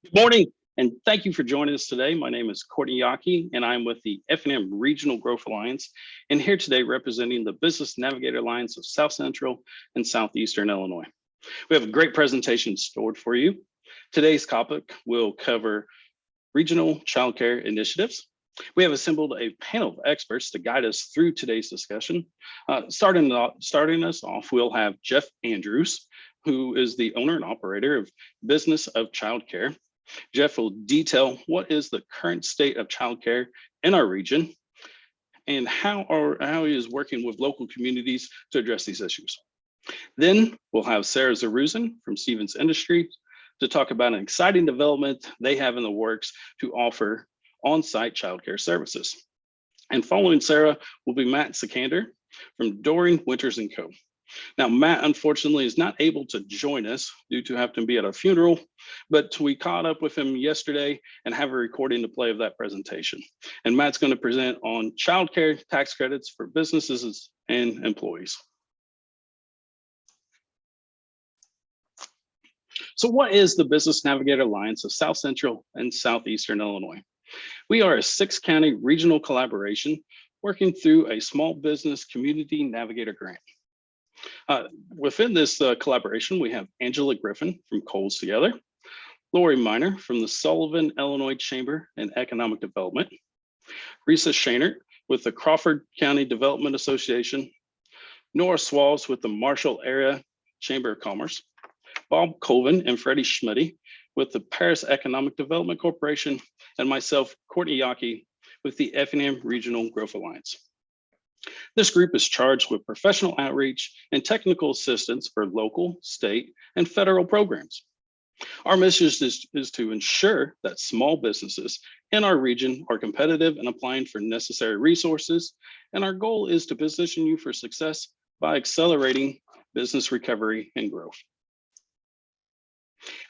Good morning, and thank you for joining us today. My name is Courtney Yockey, and I'm with the F&M Regional Growth Alliance, and here today representing the Business Navigator Alliance of Southcentral and Southeastern Illinois. We have a great presentation stored for you. Today's topic will cover regional childcare initiatives. We have assembled a panel of experts to guide us through today's discussion. Starting us off, we'll have Jeff Andrews, who is the owner and operator of Business of Childcare. Jeff will detail what is the current state of childcare in our region and how he is working with local communities to address these issues. Then we'll have Sarah Zaruzin from Stevens Industries to talk about an exciting development they have in the works to offer on-site childcare services. And following Sarah will be Matt Cekander from Doehring, Winters & Co. Now, Matt, unfortunately, is not able to join us due to having to be at a funeral, but we caught up with him yesterday and have a recording to play of that presentation. And Matt's going to present on childcare tax credits for businesses and employees. So what is the Business Navigator Alliance of Southcentral and Southeastern Illinois? We are a 6-county regional collaboration working through a small business community navigator grant. Within this collaboration, we have Angela Griffin from Coles Together, Lori Miner from the Sullivan, Illinois Chamber and Economic Development, Risa Shainert with the Crawford County Development Association, Nora Swalls with the Marshall Area Chamber of Commerce, Bob Colvin and Freddie Schmitty with the Paris Economic Development Corporation, and myself, Courtney Yockey, with the F&M Regional Growth Alliance. This group is charged with professional outreach and technical assistance for local, state, and federal programs. Our mission is to ensure that small businesses in our region are competitive and applying for necessary resources, and our goal is to position you for success by accelerating business recovery and growth.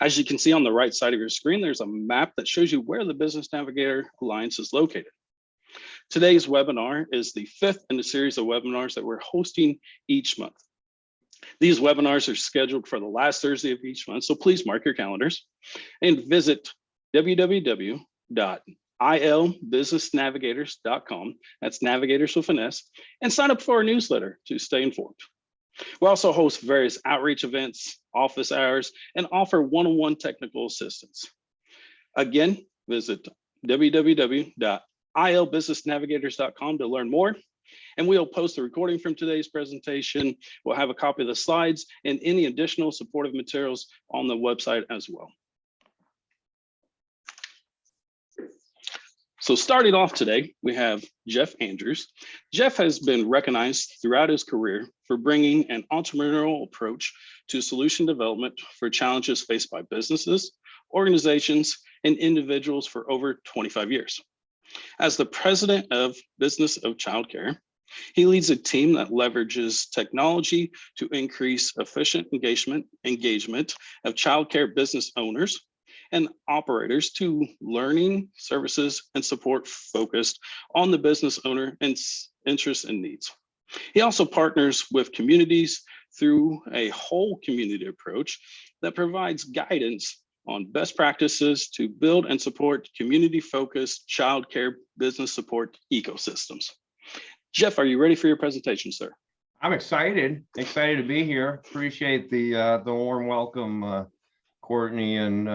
As you can see on the right side of your screen, there's a map that shows you where the Business Navigator Alliance is located. Today's webinar is the 5th in a series of webinars that we're hosting each month. These webinars are scheduled for the last Thursday of each month, so please mark your calendars and visit www.ilbusinessnavigators.com, that's navigators with an S, and sign up for our newsletter to stay informed. We also host various outreach events, office hours, and offer one-on-one technical assistance. Again, visit www.ilbusinessnavigators.com to learn more. And we'll post a recording from today's presentation. We'll have a copy of the slides and any additional supportive materials on the website as well. So starting off today, we have Jeff Andrews. Jeff has been recognized throughout his career for bringing an entrepreneurial approach to solution development for challenges faced by businesses, organizations, and individuals for over 25 years. As the president of Business of Childcare, he leads a team that leverages technology to increase efficient engagement of childcare business owners and operators to learning services and support focused on the business owner and interests and needs. He also partners with communities through a whole community approach that provides guidance on best practices to build and support community-focused childcare business support ecosystems. Jeff, are you ready for your presentation, sir? I'm excited to be here. Appreciate the warm welcome, Courtney, and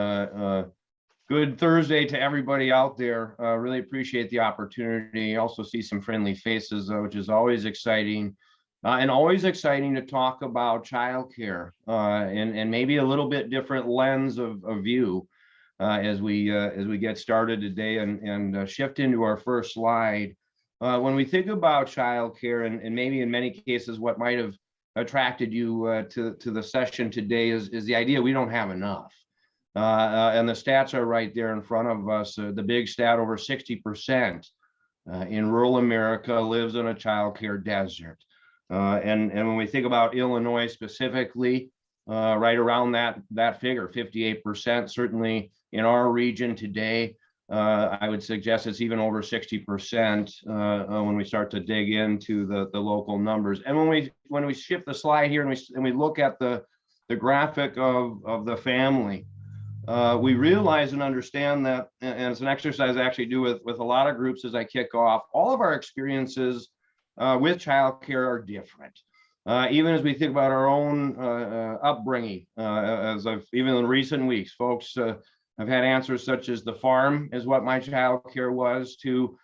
good Thursday to everybody out there. Really appreciate the opportunity. Also see some friendly faces, which is always exciting. And always exciting to talk about childcare and maybe a little bit different lens of view as we get started today and shift into our first slide. When we think about childcare and maybe in many cases what might have attracted you to the session today is the idea we don't have enough. And the stats are right there in front of us. The big stat, over 60% in rural America lives in a childcare desert. And when we think about Illinois specifically, right around that figure, 58%, certainly in our region today, I would suggest it's even over 60% when we start to dig into the local numbers. And when we shift the slide here and we look at the graphic of the family, we realize and understand that, and it's an exercise I actually do with a lot of groups as I kick off, all of our experiences with childcare are different. Even as we think about our own upbringing, as I've, even in recent weeks, folks have had answers such as the farm is what my childcare was, to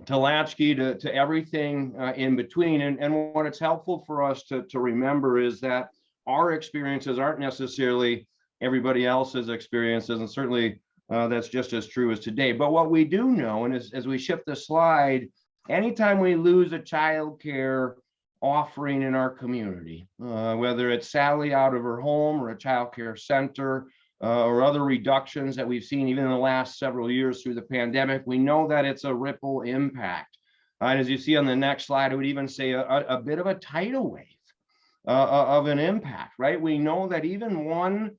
latchkey, to everything in between. And what it's helpful for us to remember is that our experiences aren't necessarily everybody else's experiences, and certainly that's just as true as today. But what we do know, and as we shift the slide, anytime we lose a childcare offering in our community, whether it's Sally out of her home or a childcare center, or other reductions that we've seen even in the last several years through the pandemic, we know that it's a ripple impact. And as you see on the next slide, I would even say a bit of a tidal wave of an impact, right? We know that even one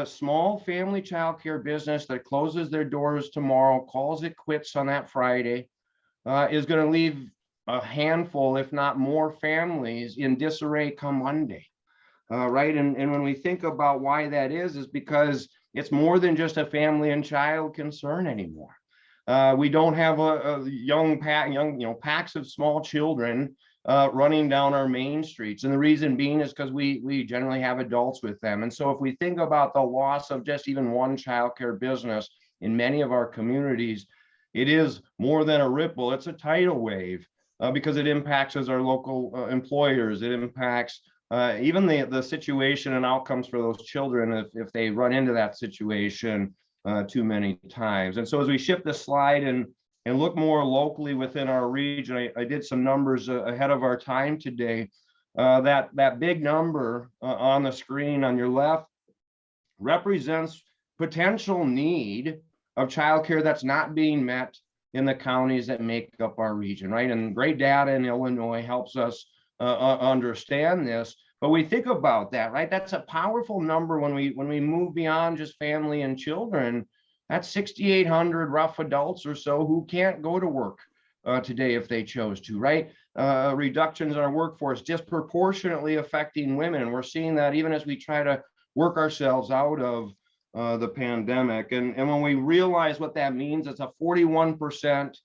small family childcare business that closes their doors tomorrow, calls it quits on that Friday, is going to leave a handful, if not more, families in disarray come Monday. Right. And when we think about why that is because it's more than just a family and child concern anymore. We don't have a young packs of small children running down our main streets. And the reason being is because we generally have adults with them. And so if we think about the loss of just even one childcare business in many of our communities, it is more than a ripple, it's a tidal wave, because it impacts as our local employers, it impacts even the situation and outcomes for those children if they run into that situation too many times. And so as we shift the slide and look more locally within our region, I did some numbers ahead of our time today. That big number on the screen on your left represents potential need of childcare that's not being met in the counties that make up our region, right? And great data in Illinois helps us understand this. But we think about that, right? That's a powerful number when we move beyond just family and children. That's 6,800 rough adults or so who can't go to work today if they chose to, right? Reductions in our workforce disproportionately affecting women. And we're seeing that even as we try to work ourselves out of the pandemic. And when we realize what that means, it's a 41%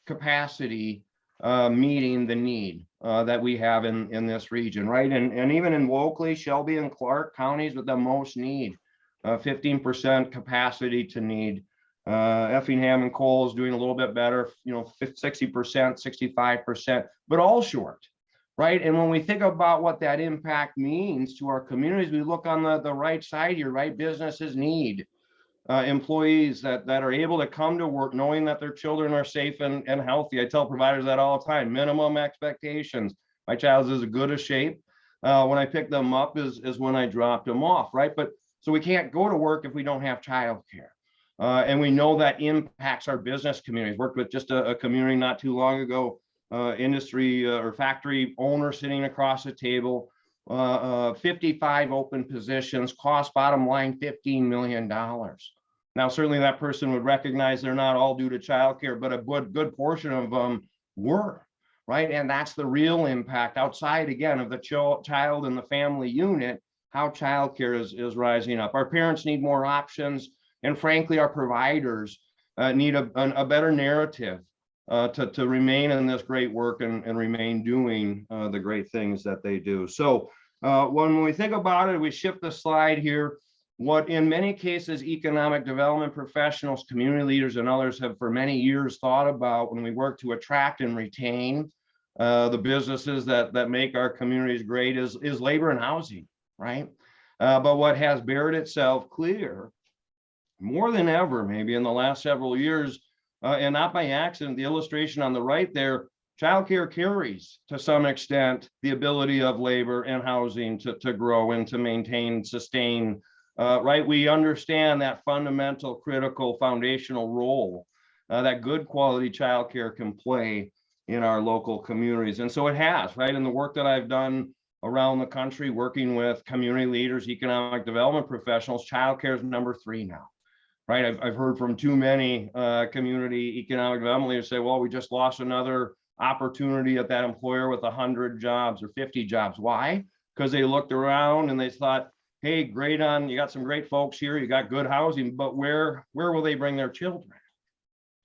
capacity meeting the need that we have in this region, right? And even in locally, Shelby and Clark counties with the most need, 15% capacity to need. Effingham and Cole is doing a little bit better, 60%, 65%, but all short, right? And when we think about what that impact means to our communities, we look on the right side here, right? Businesses need employees that are able to come to work knowing that their children are safe and healthy. I tell providers that all the time, minimum expectations. My child's as good a shape when I pick them up as when I dropped them off, right? But so we can't go to work if we don't have childcare. And we know that impacts our business communities. Worked with just a community not too long ago, industry or factory owner sitting across the table, 55 open positions, cost bottom line $15 million. Now, certainly that person would recognize they're not all due to childcare, but a good portion of them were, right? And that's the real impact outside, again, of the child and the family unit, how childcare is rising up. Our parents need more options. And frankly, our providers need a better narrative to remain in this great work and remain doing the great things that they do. So when we think about it, we shift the slide here. What in many cases, economic development professionals, community leaders, and others have for many years thought about when we work to attract and retain the businesses that make our communities great is labor and housing, right? But what has bared itself clear more than ever, maybe in the last several years, and not by accident, the illustration on the right there, childcare carries to some extent the ability of labor and housing to grow and to maintain, sustain, right? We understand that fundamental, critical, foundational role that good quality childcare can play in our local communities. And so it has, right? In the work that I've done around the country, working with community leaders, economic development professionals, childcare is number 3 now. Right, I've heard from too many community economic development leaders say, well, we just lost another opportunity at that employer with 100 jobs or 50 jobs. Why? Because they looked around and they thought, hey, great on, you got some great folks here, you got good housing, but where will they bring their children?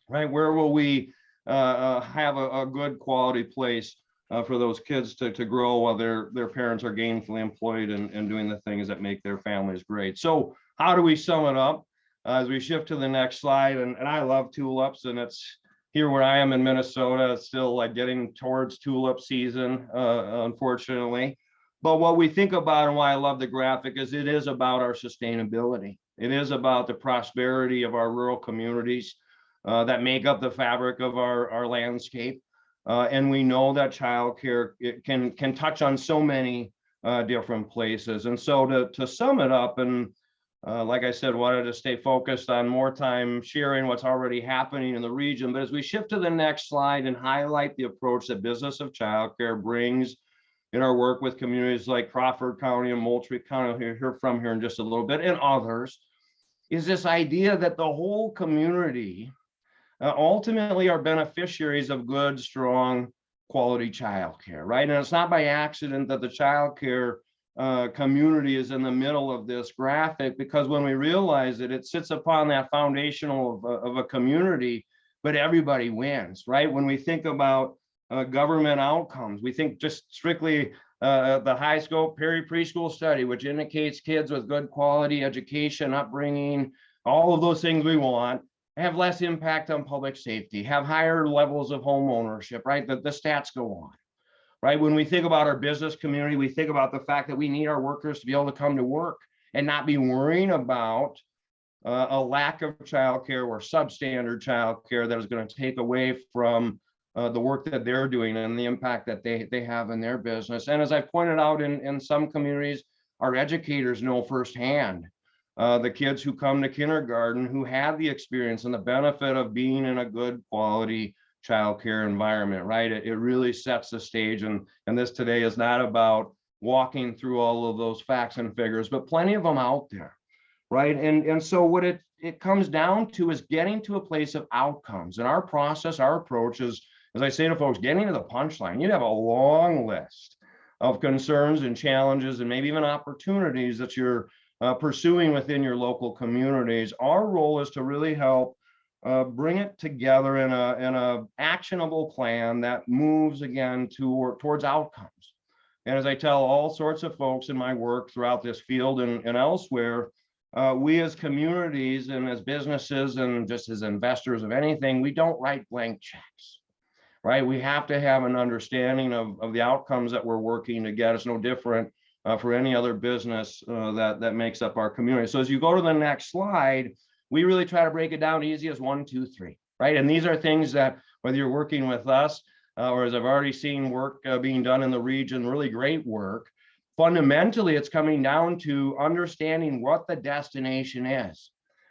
Right? Where will we have a good quality place for those kids to grow while their parents are gainfully employed and doing the things that make their families great? So how do we sum it up as we shift to the next slide? And I love tulips, and it's here where I am in Minnesota, it's still like getting towards tulip season, unfortunately. But what we think about and why I love the graphic is it is about our sustainability. It is about the prosperity of our rural communities that make up the fabric of our landscape. And we know that childcare can touch on so many different places. And so to sum it up, and like I said, wanted to stay focused on more time sharing what's already happening in the region. But as we shift to the next slide and highlight the approach that Business of Childcare brings in our work with communities like Crawford County and Moultrie County, we'll hear from here in just a little bit, and others, is this idea that the whole community ultimately are beneficiaries of good, strong, quality childcare, right? And it's not by accident that the childcare community is in the middle of this graphic, because when we realize that it sits upon that foundational of a community, but everybody wins, right? When we think about government outcomes, we think just strictly the high scope preschool study, which indicates kids with good quality education, upbringing, all of those things we want, have less impact on public safety, have higher levels of home ownership, right? The stats go on, right? When we think about our business community, we think about the fact that we need our workers to be able to come to work and not be worrying about a lack of childcare or substandard childcare that is going to take away from the work that they're doing and the impact that they have in their business. And as I pointed out, in some communities, our educators know firsthand the kids who come to kindergarten who have the experience and the benefit of being in a good quality childcare environment, right? It really sets the stage. And this today is not about walking through all of those facts and figures, but plenty of them out there, right? And so what it comes down to is getting to a place of outcomes. And our process, our approach is, as I say to folks, getting to the punchline. You'd have a long list of concerns and challenges and maybe even opportunities that you're pursuing within your local communities. Our role is to really help bring it together in a actionable plan that moves again towards outcomes. And as I tell all sorts of folks in my work throughout this field and elsewhere, we as communities and as businesses and just as investors of anything, we don't write blank checks, right? We have to have an understanding of the outcomes that we're working to get. It's no different for any other business that makes up our community. So as you go to the next slide, we really try to break it down easy as 1, 2, 3, right? And these are things that whether you're working with us or as I've already seen work being done in the region, really great work, fundamentally it's coming down to understanding what the destination is,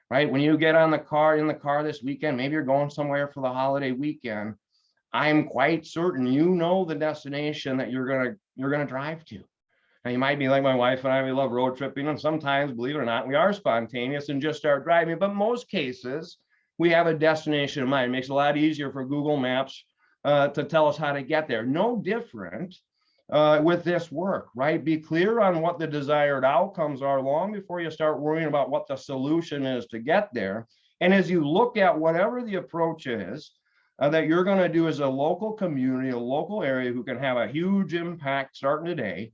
right? When you get in the car this weekend, maybe you're going somewhere for the holiday weekend, I'm quite certain you know the destination that you're gonna drive to. Now, you might be like my wife and I, we love road tripping, and sometimes, believe it or not, we are spontaneous and just start driving. But most cases, we have a destination in mind. It makes it a lot easier for Google Maps to tell us how to get there. No different with this work, right? Be clear on what the desired outcomes are long before you start worrying about what the solution is to get there. And as you look at whatever the approach is that you're going to do as a local community, a local area who can have a huge impact starting today,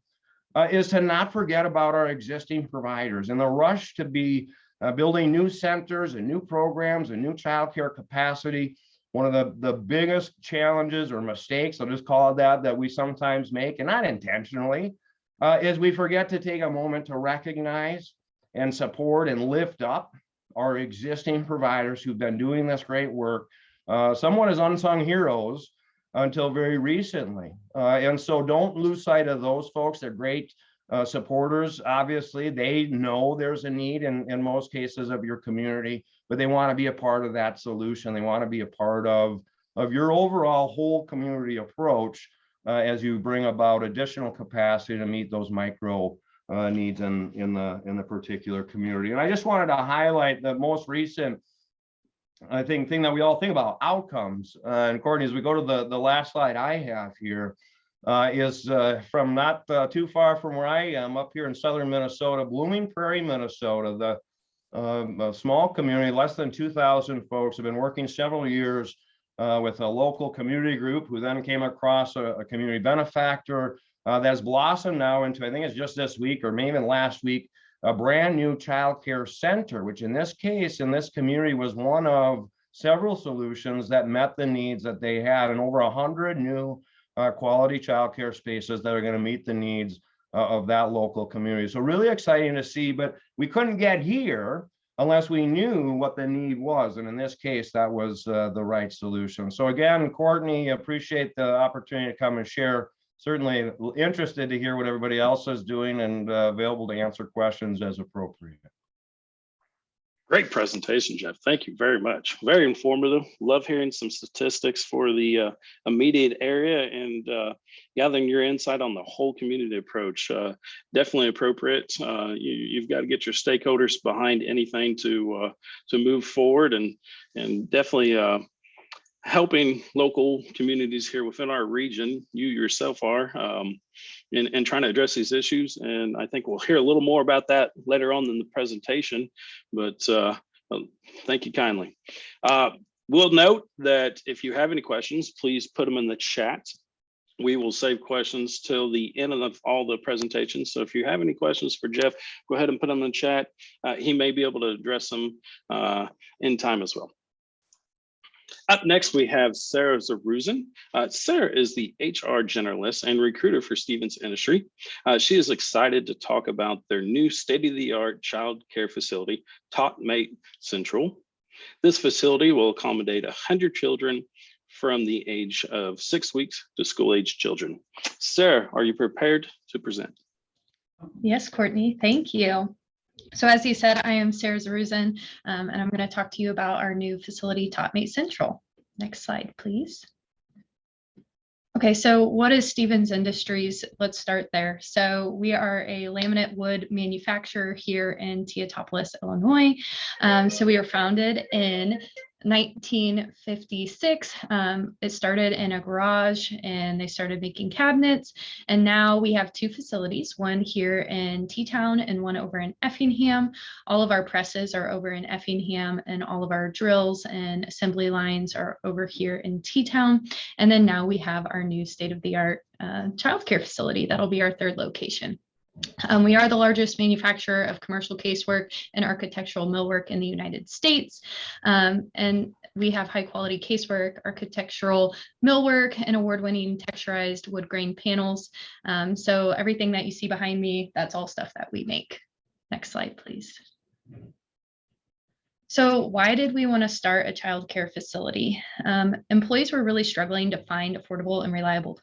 is to not forget about our existing providers and the rush to be building new centers and new programs and new childcare capacity. One of the biggest challenges or mistakes, I'll just call it that we sometimes make, and not intentionally, is we forget to take a moment to recognize and support and lift up our existing providers who've been doing this great work, somewhat as unsung heroes, until very recently. And so don't lose sight of those folks. They're great supporters. Obviously, they know there's a need in most cases of your community, but they want to be a part of that solution. They want to be a part of your overall whole community approach as you bring about additional capacity to meet those micro needs in the particular community. And I just wanted to highlight the most recent thing that we all think about, outcomes. And Courtney, as we go to the last slide I have here, is from not too far from where I am, up here in southern Minnesota, Blooming Prairie, Minnesota. A small community, less than 2,000 folks, have been working several years with a local community group, who then came across a community benefactor that's blossomed now into, I think it's just this week or maybe even last week, a brand new child care center, which in this case, in this community, was one of several solutions that met the needs that they had, and over 100 new quality child care spaces that are going to meet the needs of that local community. So really exciting to see, but we couldn't get here unless we knew what the need was. And in this case, that was the right solution. So again, Courtney, appreciate the opportunity to come and share. Certainly interested to hear what everybody else is doing, and available to answer questions as appropriate. Great presentation, Jeff. Thank you very much. Very informative. Love hearing some statistics for the immediate area, and gathering your insight on the whole community approach. Definitely appropriate. You've got to get your stakeholders behind anything to move forward, and definitely helping local communities here within our region. You yourself are. And trying to address these issues. And I think we'll hear a little more about that later on in the presentation, but thank you kindly. We'll note that if you have any questions, please put them in the chat. We will save questions till the end of all the presentations. So if you have any questions for Jeff, go ahead and put them in the chat. He may be able to address them in time as well. Up next, we have Sarah Zaruzin. Sarah is the HR generalist and recruiter for Stevens Industry. She is excited to talk about their new state-of-the-art child care facility, Taught-Mate Central. This facility will accommodate 100 children from the age of 6 weeks to school-age children. Sarah, are you prepared to present? Yes, Courtney, thank you. So as you said, I am Sarah Zaruzin, and I'm going to talk to you about our new facility, Taught-Mate Central. Next slide, please. Okay, so what is Stevens Industries? Let's start there. So we are a laminate wood manufacturer here in Teotopolis, Illinois. So we were founded in 1956. It started in a garage, and they started making cabinets. And now we have two facilities, one here in T-Town and one over in Effingham. All of our presses are over in Effingham, and all of our drills and assembly lines are over here in T-Town. And then now we have our new state-of-the-art childcare facility. That'll be our third location. We are the largest manufacturer of commercial casework and architectural millwork in the United States. And we have high quality casework, architectural millwork, and award-winning texturized wood grain panels. So everything that you see behind me, that's all stuff that we make. Next slide, please. So why did we want to start a child care facility? Employees were really struggling to find affordable and reliable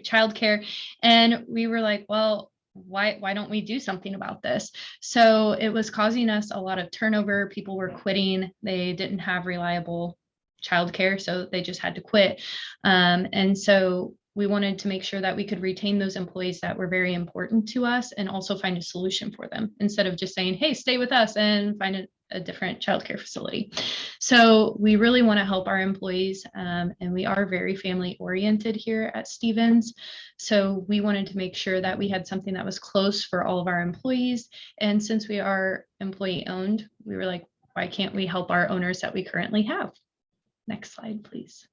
child care. And we were like, well, why don't we do something about this? So it was causing us a lot of turnover. People were quitting. They didn't have reliable childcare, so they just had to quit. And so we wanted to make sure that we could retain those employees that were very important to us, and also find a solution for them instead of just saying, hey, stay with us and find a different childcare facility. So we really want to help our employees, and we are very family oriented here at Stevens. So we wanted to make sure that we had something that was close for all of our employees. And since we are employee owned, we were like, why can't we help our owners that we currently have? Next slide, please.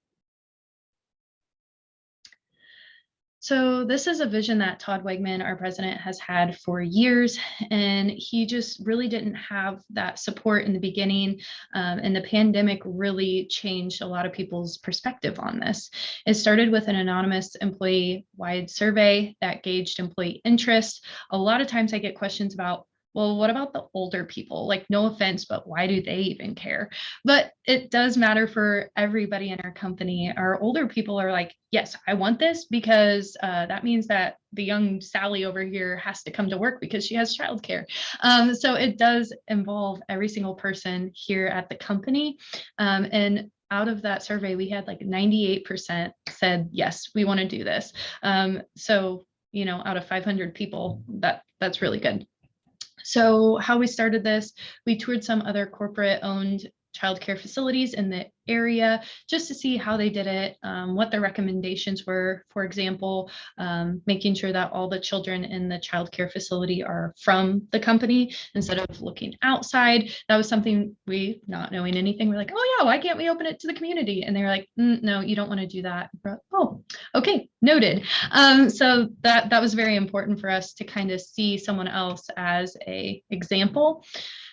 So this is a vision that Todd Wegman, our president, has had for years, and he just really didn't have that support in the beginning, and the pandemic really changed a lot of people's perspective on this. It started with an anonymous employee-wide survey that gauged employee interest. A lot of times I get questions about, well, what about the older people? Like, no offense, but why do they even care? But it does matter for everybody in our company. Our older people are like, yes, I want this because that means that the young Sally over here has to come to work because she has childcare. So it does involve every single person here at the company. And out of that survey, we had like 98% said, yes, we want to do this. So, you know, out of 500 people, that's really good. So how we started this, we toured some other corporate owned childcare facilities in the area just to see how they did it, what their recommendations were. For example, making sure that all the children in the childcare facility are from the company instead of looking outside. That was something we, not knowing anything, we're like, oh yeah, why can't we open it to the community? And they're like, no, you don't want to do that. Oh, okay, noted. So that was very important for us to kind of see someone else as a example.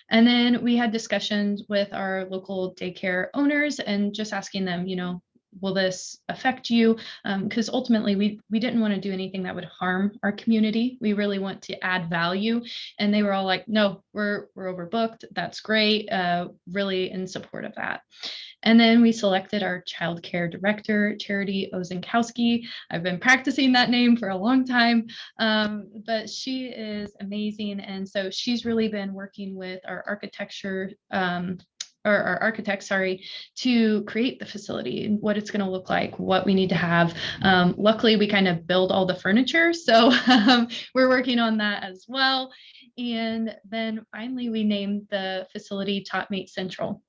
And then we had discussions with our local daycare owners and just asking them, will this affect you? Because ultimately we didn't want to do anything that would harm our community. We really want to add value. And they were all like, no, we're overbooked. That's great. Really in support of that. And then we selected our childcare director, Charity Ozenkowski. I've been practicing that name for a long time, but she is amazing. And so she's really been working with our our architects, to create the facility and what it's going to look like, what we need to have. Luckily, we kind of build all the furniture, so we're working on that as well. And then finally, we named the facility Topmate Central.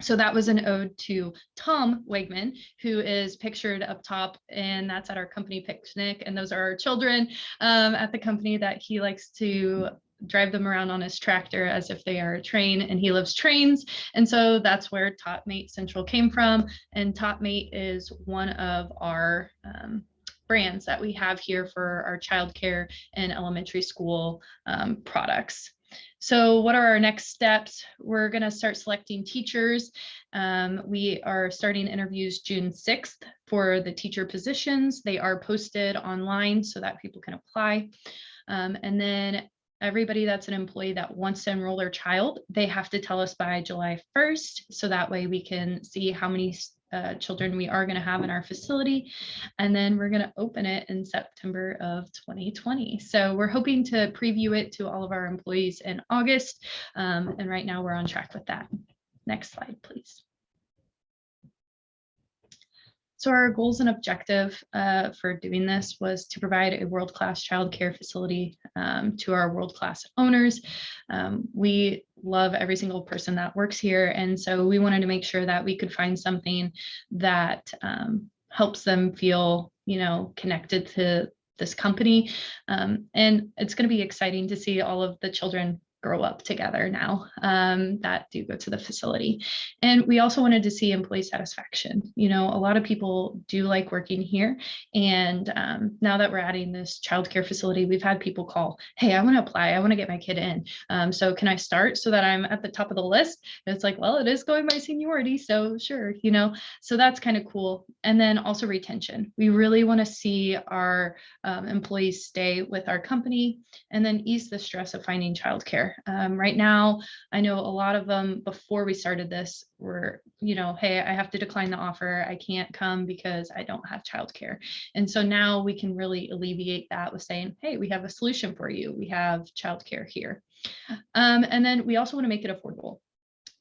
So that was an ode to Tom Wegman, who is pictured up top, and that's at our company picnic. And those are our children at the company that he likes to drive them around on his tractor as if they are a train, and he loves trains. And so that's where Topmate Central came from. And Topmate is one of our brands that we have here for our childcare and elementary school products. So what are our next steps? We're going to start selecting teachers. We are starting interviews June 6th for the teacher positions. They are posted online so that people can apply. And then everybody that's an employee that wants to enroll their child, they have to tell us by July 1st. So that way we can see how many children we are going to have in our facility. And then we're going to open it in September of 2020. So we're hoping to preview it to all of our employees in August. And right now we're on track with that. Next slide, please. So our goals and objective for doing this was to provide a world-class childcare facility to our world-class owners. We love every single person that works here, and so we wanted to make sure that we could find something that helps them feel, connected to this company. And it's going to be exciting to see all of the children grow up together now that do go to the facility. And we also wanted to see employee satisfaction. A lot of people do like working here. And now that we're adding this childcare facility, we've had people call, hey, I want to apply. I want to get my kid in. So can I start so that I'm at the top of the list? And it's like, well, it is going by seniority. So sure, so that's kind of cool. And then also retention. We really want to see our employees stay with our company and then ease the stress of finding childcare. Right now, I know a lot of them before we started this were, hey, I have to decline the offer. I can't come because I don't have childcare. And so now we can really alleviate that with saying, hey, we have a solution for you. We have childcare here. And then we also want to make it affordable.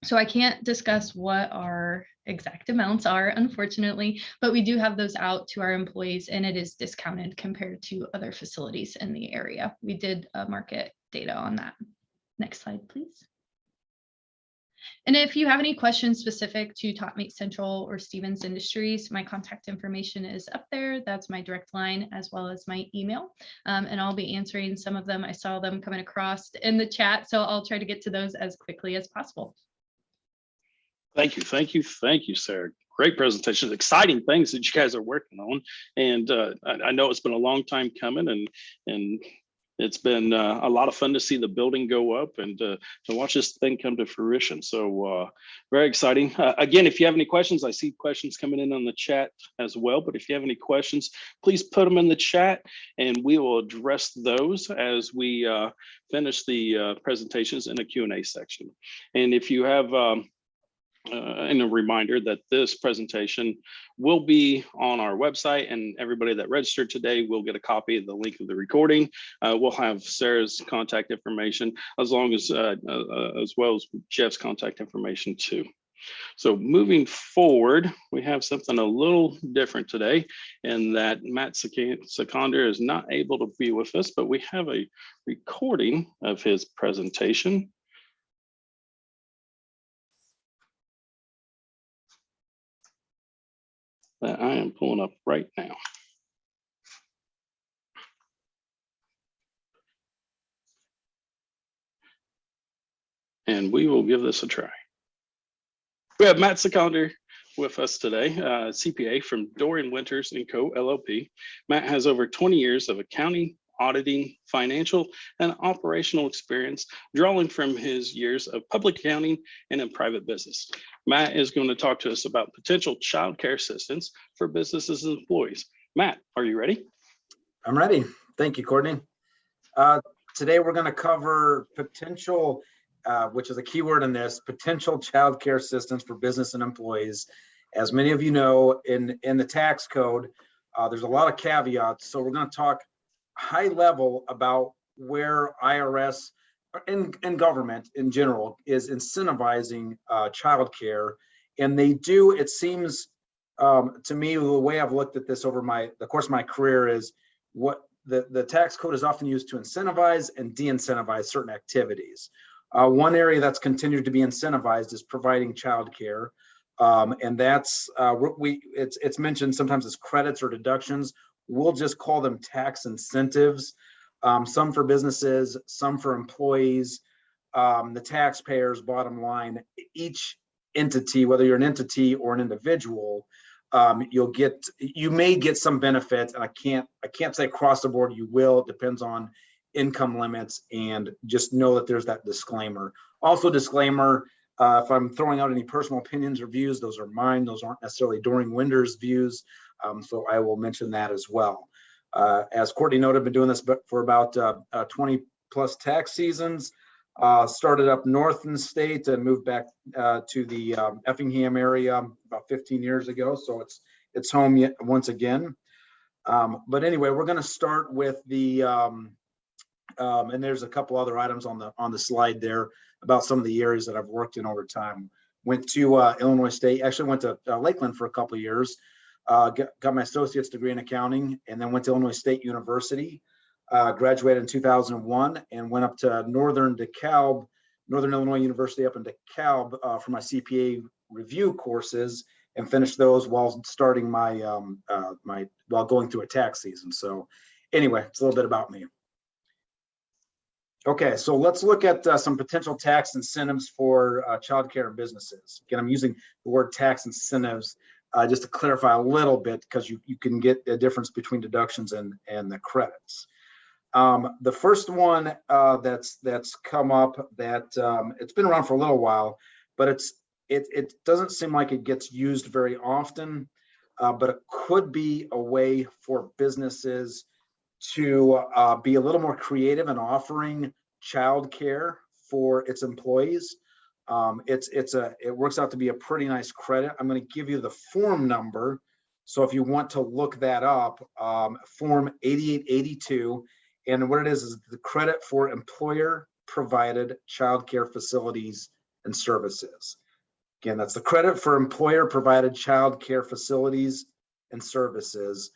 So I can't discuss what our exact amounts are, unfortunately, but we do have those out to our employees, and it is discounted compared to other facilities in the area. We did market data on that. Next slide, please. And if you have any questions specific to Topmate Central or Stevens Industries, my contact information is up there. That's my direct line as well as my email. And I'll be answering some of them. I saw them coming across in the chat, so I'll try to get to those as quickly as possible. Thank you, Sarah. Great presentation, exciting things that you guys are working on. And I know it's been a long time coming, and it's been a lot of fun to see the building go up and to watch this thing come to fruition. So very exciting. Again, if you have any questions, I see questions coming in on the chat as well. But if you have any questions, please put them in the chat and we will address those as we finish the presentations in the Q&A section. And if you have and a reminder that this presentation will be on our website, and everybody that registered today will get a copy of the link of the recording. We'll have Sarah's contact information as well as Jeff's contact information too. So moving forward, we have something a little different today, in that Matt Cekander is not able to be with us, but we have a recording of his presentation. that I am pulling up right now. And we will give this a try. We have Matt Cekander with us today, CPA from Doehring Winters & Co. LLP. Matt has over 20 years of accounting, auditing, financial, and operational experience, drawing from his years of public accounting and in private business. Matt is going to talk to us about potential child care assistance for businesses and employees. Matt, are you ready? I'm ready. Thank you, Courtney. Today we're going to cover potential, which is a key word in this, potential child care assistance for business and employees. As many of you know, in the tax code, there's a lot of caveats. So we're going to talk high level about where IRS and government in general is incentivizing child care. And they do, it seems to me, the way I've looked at this over the course of my career is what the tax code is often used to incentivize and de-incentivize certain activities. One area that's continued to be incentivized is providing child care. And that's, it's mentioned sometimes as credits or deductions. We'll just call them tax incentives, some for businesses, some for employees, the taxpayers. Bottom line, each entity, whether you're an entity or an individual, you may get some benefits, and I can't say across the board you will. It depends on income limits, and just know that there's that disclaimer. Also, disclaimer, if I'm throwing out any personal opinions or views, those are mine. Those aren't necessarily Doehring Winters' views. So I will mention that as well. As Courtney noted, I've been doing this for about 20 plus tax seasons. Started up north in the state and moved back to the Effingham area about 15 years ago. So it's home yet once again. But anyway, we're going to start with the and there's a couple other items on the slide there about some of the areas that I've worked in over time. Went to Illinois State. Actually went to Lakeland for a couple of years. Got my associate's degree in accounting, and then went to Illinois State University. Graduated in 2001 and went up to Northern Illinois University up in DeKalb for my CPA review courses, and finished those while starting my while going through a tax season. So anyway, it's a little bit about me. Okay, so let's look at some potential tax incentives for childcare and businesses. Again, I'm using the word tax incentives just to clarify a little bit, because you can get a difference between deductions and the credits. The first one that's come up that it's been around for a little while, but it doesn't seem like it gets used very often, but it could be a way for businesses to be a little more creative in offering child care for its employees. It works out to be a pretty nice credit. I'm going to give you the form number. So if you want to look that up, form 8882, and what it is the credit for employer provided child care facilities and services. Again, that's the credit for employer provided child care facilities and services.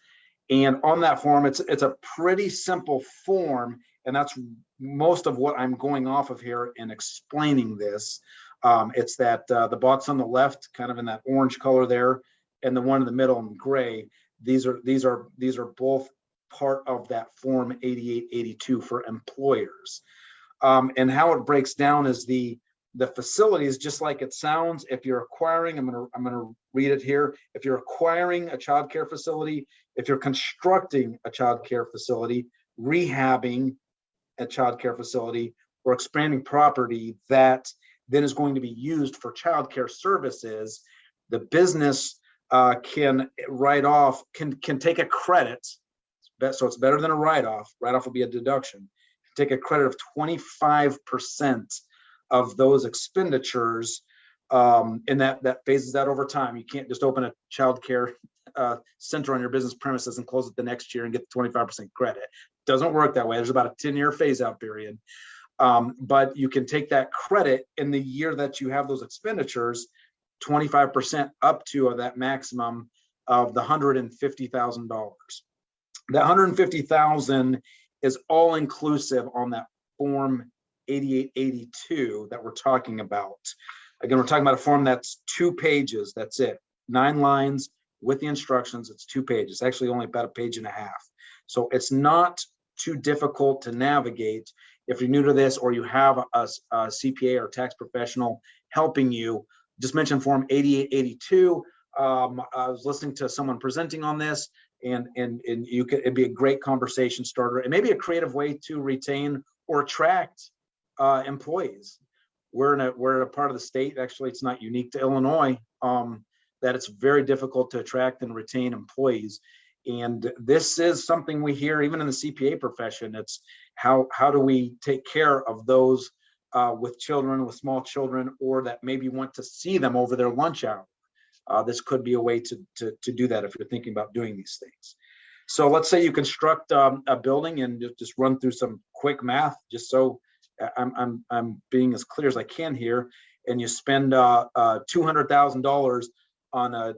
And on that form, it's a pretty simple form, and that's most of what I'm going off of here in explaining this. It's that the box on the left, kind of in that orange color there, and the one in the middle in gray. These are both part of that form 8882 for employers. And how it breaks down is the facilities, just like it sounds. If you're acquiring, I'm gonna read it here. If you're acquiring a child care facility, if you're constructing a child care facility, rehabbing a child care facility, or expanding property that then is going to be used for child care services, the business can write off, can take a credit. So it's better than a write-off. Write-off will be a deduction. Take a credit of 25% of those expenditures, and that phases that over time. You can't just open a child care center on your business premises and close it the next year and get the 25% credit. Doesn't work that way. There's about a 10-year phase-out period. But you can take that credit in the year that you have those expenditures, 25% up to that maximum of the $150,000. That $150,000 is all inclusive on that form 8882 that we're talking about. Again, we're talking about a form that's 2 pages. That's it. 9 lines, with the instructions. It's 2 pages, actually only about a page and a half. So it's not too difficult to navigate. If you're new to this or you have a CPA or tax professional helping you, just mention Form 8882. I was listening to someone presenting on this, and it'd be a great conversation starter, and maybe a creative way to retain or attract employees. We're in a part of the state, actually it's not unique to Illinois, that it's very difficult to attract and retain employees. And this is something we hear even in the CPA profession. It's how do we take care of those with children, with small children, or that maybe want to see them over their lunch hour. This could be a way to do that if you're thinking about doing these things. So let's say you construct a building, and just run through some quick math, just so I'm being as clear as I can here. And you spend $200,000 on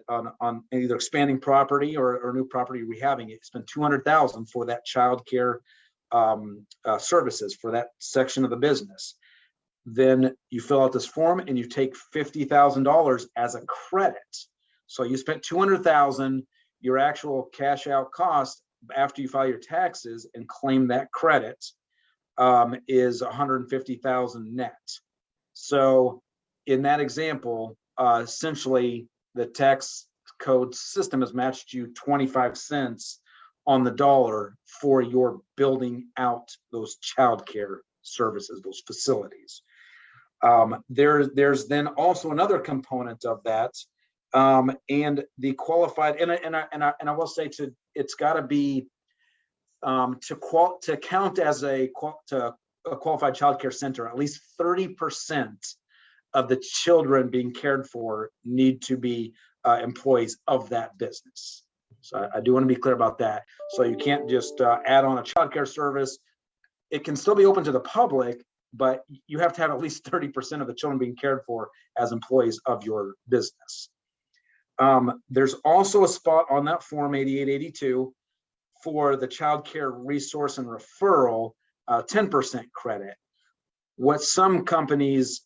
either expanding property or new property rehabbing it. You spend $200,000 for that childcare services for that section of the business. Then you fill out this form and you take $50,000 as a credit. So you spent $200,000, your actual cash out cost after you file your taxes and claim that credit is $150,000 net. So in that example, essentially the tax code system has matched you 25 cents on the dollar for your building out those childcare services, those facilities. There's then also another component of that, and the qualified, and I will say it's got to be to count as a qualified childcare center. At least 30% of the children being cared for need to be employees of that business. So I do want to be clear about that. So you can't just add on a childcare service. It can still be open to the public, but you have to have at least 30% of the children being cared for as employees of your business. There's also a spot on that Form 8882 for the child care resource and referral, 10% credit. What some companies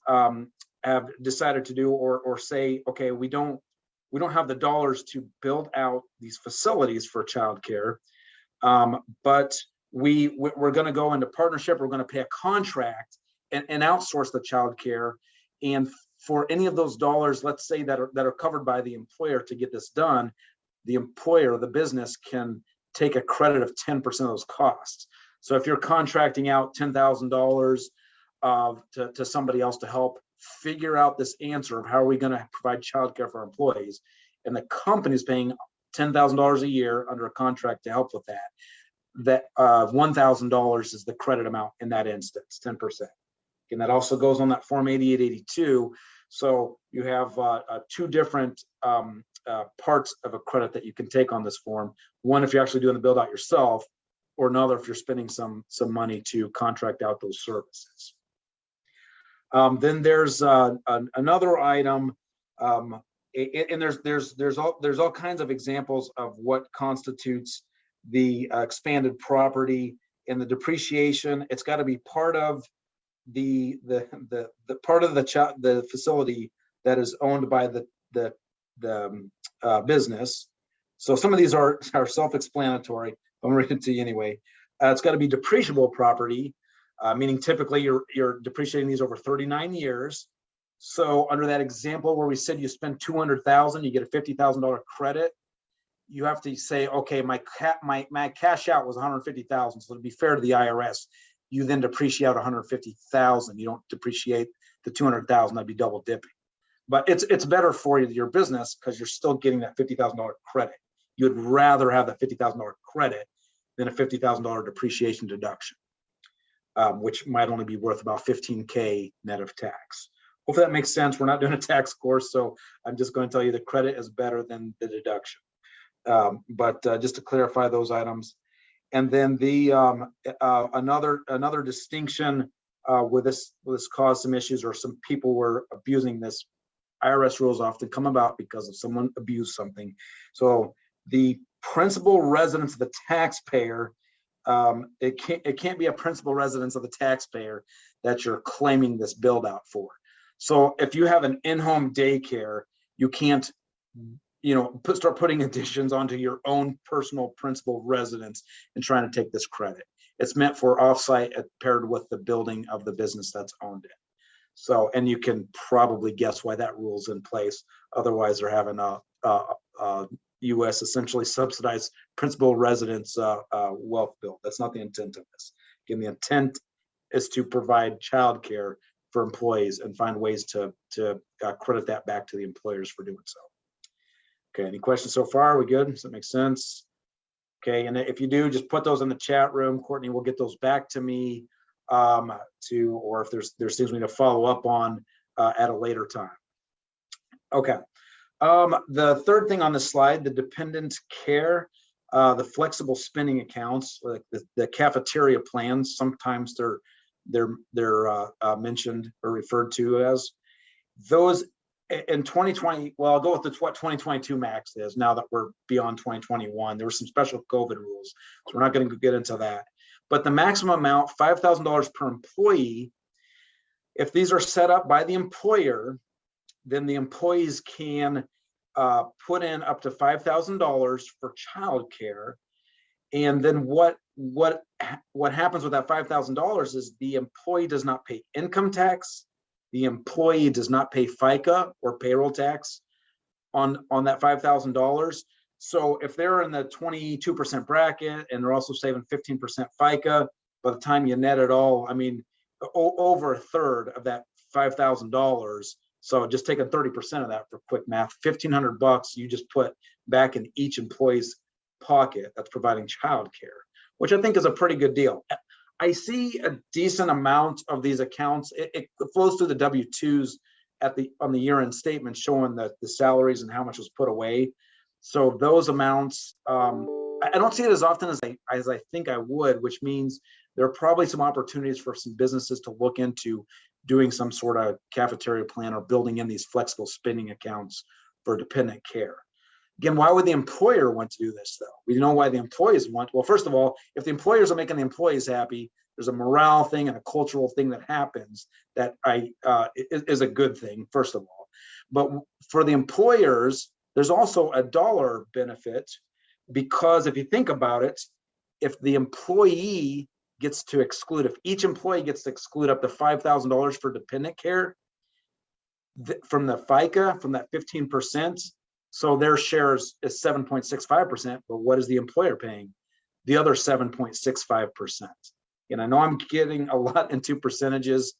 have decided to do or say, okay, we don't have the dollars to build out these facilities for child care, but we're going to go into partnership. We're going to pay a contract and outsource the child care. And for any of those dollars, let's say that are covered by the employer to get this done, the employer, the business, can take a credit of 10% of those costs. So if you're contracting out $10,000 to somebody else to help figure out this answer of how are we going to provide child care for our employees, and the company's paying $10,000 a year under a contract to help with that $1,000 is the credit amount in that instance, 10%. And that also goes on that Form 8882. So you have 2 different parts of a credit that you can take on this form. One, if you're actually doing the build out yourself, or another if you're spending some money to contract out those services. Then there's another item, and there's all kinds of examples of what constitutes the expanded property and the depreciation. It's got to be part of the part of the facility that is owned by the business. So some of these are self-explanatory. I'm gonna read it to you anyway. It's got to be depreciable property, meaning typically you're depreciating these over 39 years. So under that example where we said you spend $200,000, you get a $50,000 credit. You have to say, okay, my cash out was $150,000. So to be fair to the IRS, you then depreciate $150,000. You don't depreciate the $200,000. That'd be double dipping. But it's better for your business because you're still getting that $50,000 credit. You'd rather have that $50,000 credit than a $50,000 depreciation deduction, which might only be worth about $15K net of tax. Hopefully that makes sense. We're not doing a tax course, so I'm just going to tell you the credit is better than the deduction. But just to clarify those items. And then the another distinction where this caused some issues, or some people were abusing this. IRS rules often come about because of someone abused something. So the principal residence of the taxpayer, it can't be a principal residence of the taxpayer that you're claiming this build out for. So if you have an in-home daycare, you can't start putting additions onto your own personal principal residence and trying to take this credit. It's meant for offsite paired with the building of the business that's owned it. So, and you can probably guess why that rule's in place. Otherwise, they're having a U.S. essentially subsidized principal residence wealth bill. That's not the intent of this. Again, the intent is to provide childcare for employees and find ways to credit that back to the employers for doing so. Okay, any questions so far? Are we good? Does that make sense? Okay, and if you do, just put those in the chat room. Courtney will get those back to me or if there's things we need to follow up on at a later time. Okay, the third thing on the slide, the dependent care, the flexible spending accounts, like the cafeteria plans. Sometimes they're mentioned or referred to as those. In 2020, well, I'll go with what 2022 max is now that we're beyond 2021. There were some special COVID rules, so we're not going to get into that. But the maximum amount, $5,000 per employee. If these are set up by the employer, then the employees can put in up to $5,000 for childcare. And then what happens with that $5,000 is the employee does not pay income tax. The employee does not pay FICA or payroll tax on that $5,000. So if they're in the 22% bracket and they're also saving 15% FICA, by the time you net it all, I mean, over a third of that $5,000. So just taking 30% of that for quick math, $1,500 you just put back in each employee's pocket that's providing childcare, which I think is a pretty good deal. I see a decent amount of these accounts. It flows through the W-2s on the year-end statement showing the salaries and how much was put away. So those amounts, I don't see it as often as I think I would, which means there are probably some opportunities for some businesses to look into doing some sort of cafeteria plan or building in these flexible spending accounts for dependent care. Again, why would the employer want to do this though? We know why the employees want. Well, first of all, if the employers are making the employees happy, there's a morale thing and a cultural thing that happens that is a good thing, first of all. But for the employers, there's also a dollar benefit, because if you think about it, if the employee gets to exclude, if each employee gets to exclude up to $5,000 for dependent care from the FICA, from that 15%, so their shares is 7.65%, but what is the employer paying? The other 7.65%. And I know I'm getting a lot into percentages.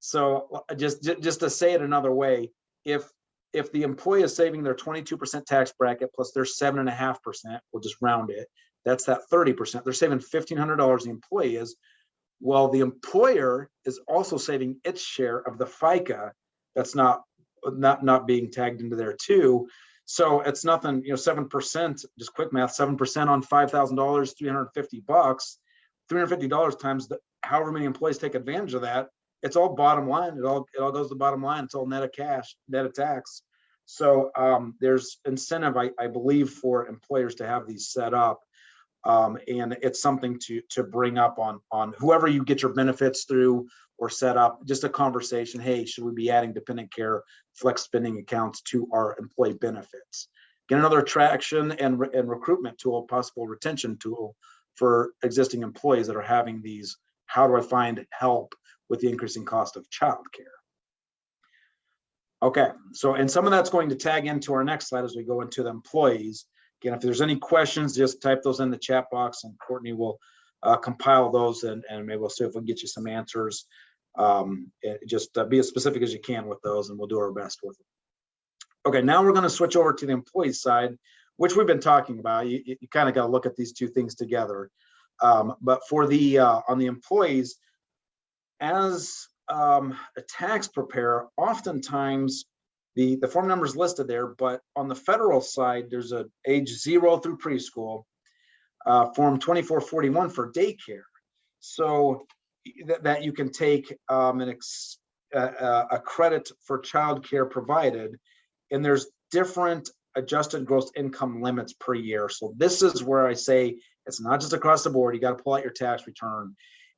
So just to say it another way, if the employee is saving their 22% tax bracket plus their 7.5%, we'll just round it, that's that 30%. They're saving $1,500, the employee is. Well, the employer is also saving its share of the FICA that's not being tagged into there too. So it's nothing, 7%, just quick math, 7% on $5,000, $350. $350 times however many employees take advantage of that. It's all bottom line. It all goes to the bottom line. It's all net of cash, net of tax. So there's incentive, I believe, for employers to have these set up. And it's something to bring up on whoever you get your benefits through or set up, just a conversation. Hey, should we be adding dependent care flex spending accounts to our employee benefits? Get another attraction and recruitment tool, possible retention tool for existing employees that are having these, how do I find help with the increasing cost of childcare? Okay, so, and some of that's going to tag into our next slide as we go into the employees. Again, if there's any questions, just type those in the chat box and Courtney will compile those and maybe we'll see if we can get you some answers. Just be as specific as you can with those and we'll do our best with it. Okay, now we're going to switch over to the employee side, which we've been talking about. You kind of got to look at these two things together. But for the on the employees, as a tax preparer, oftentimes the form number is listed there, but on the federal side, there's a age 0 through preschool, form 2441 for daycare. So that you can take a credit for childcare provided, and there's different adjusted gross income limits per year. So this is where I say it's not just across the board. You got to pull out your tax return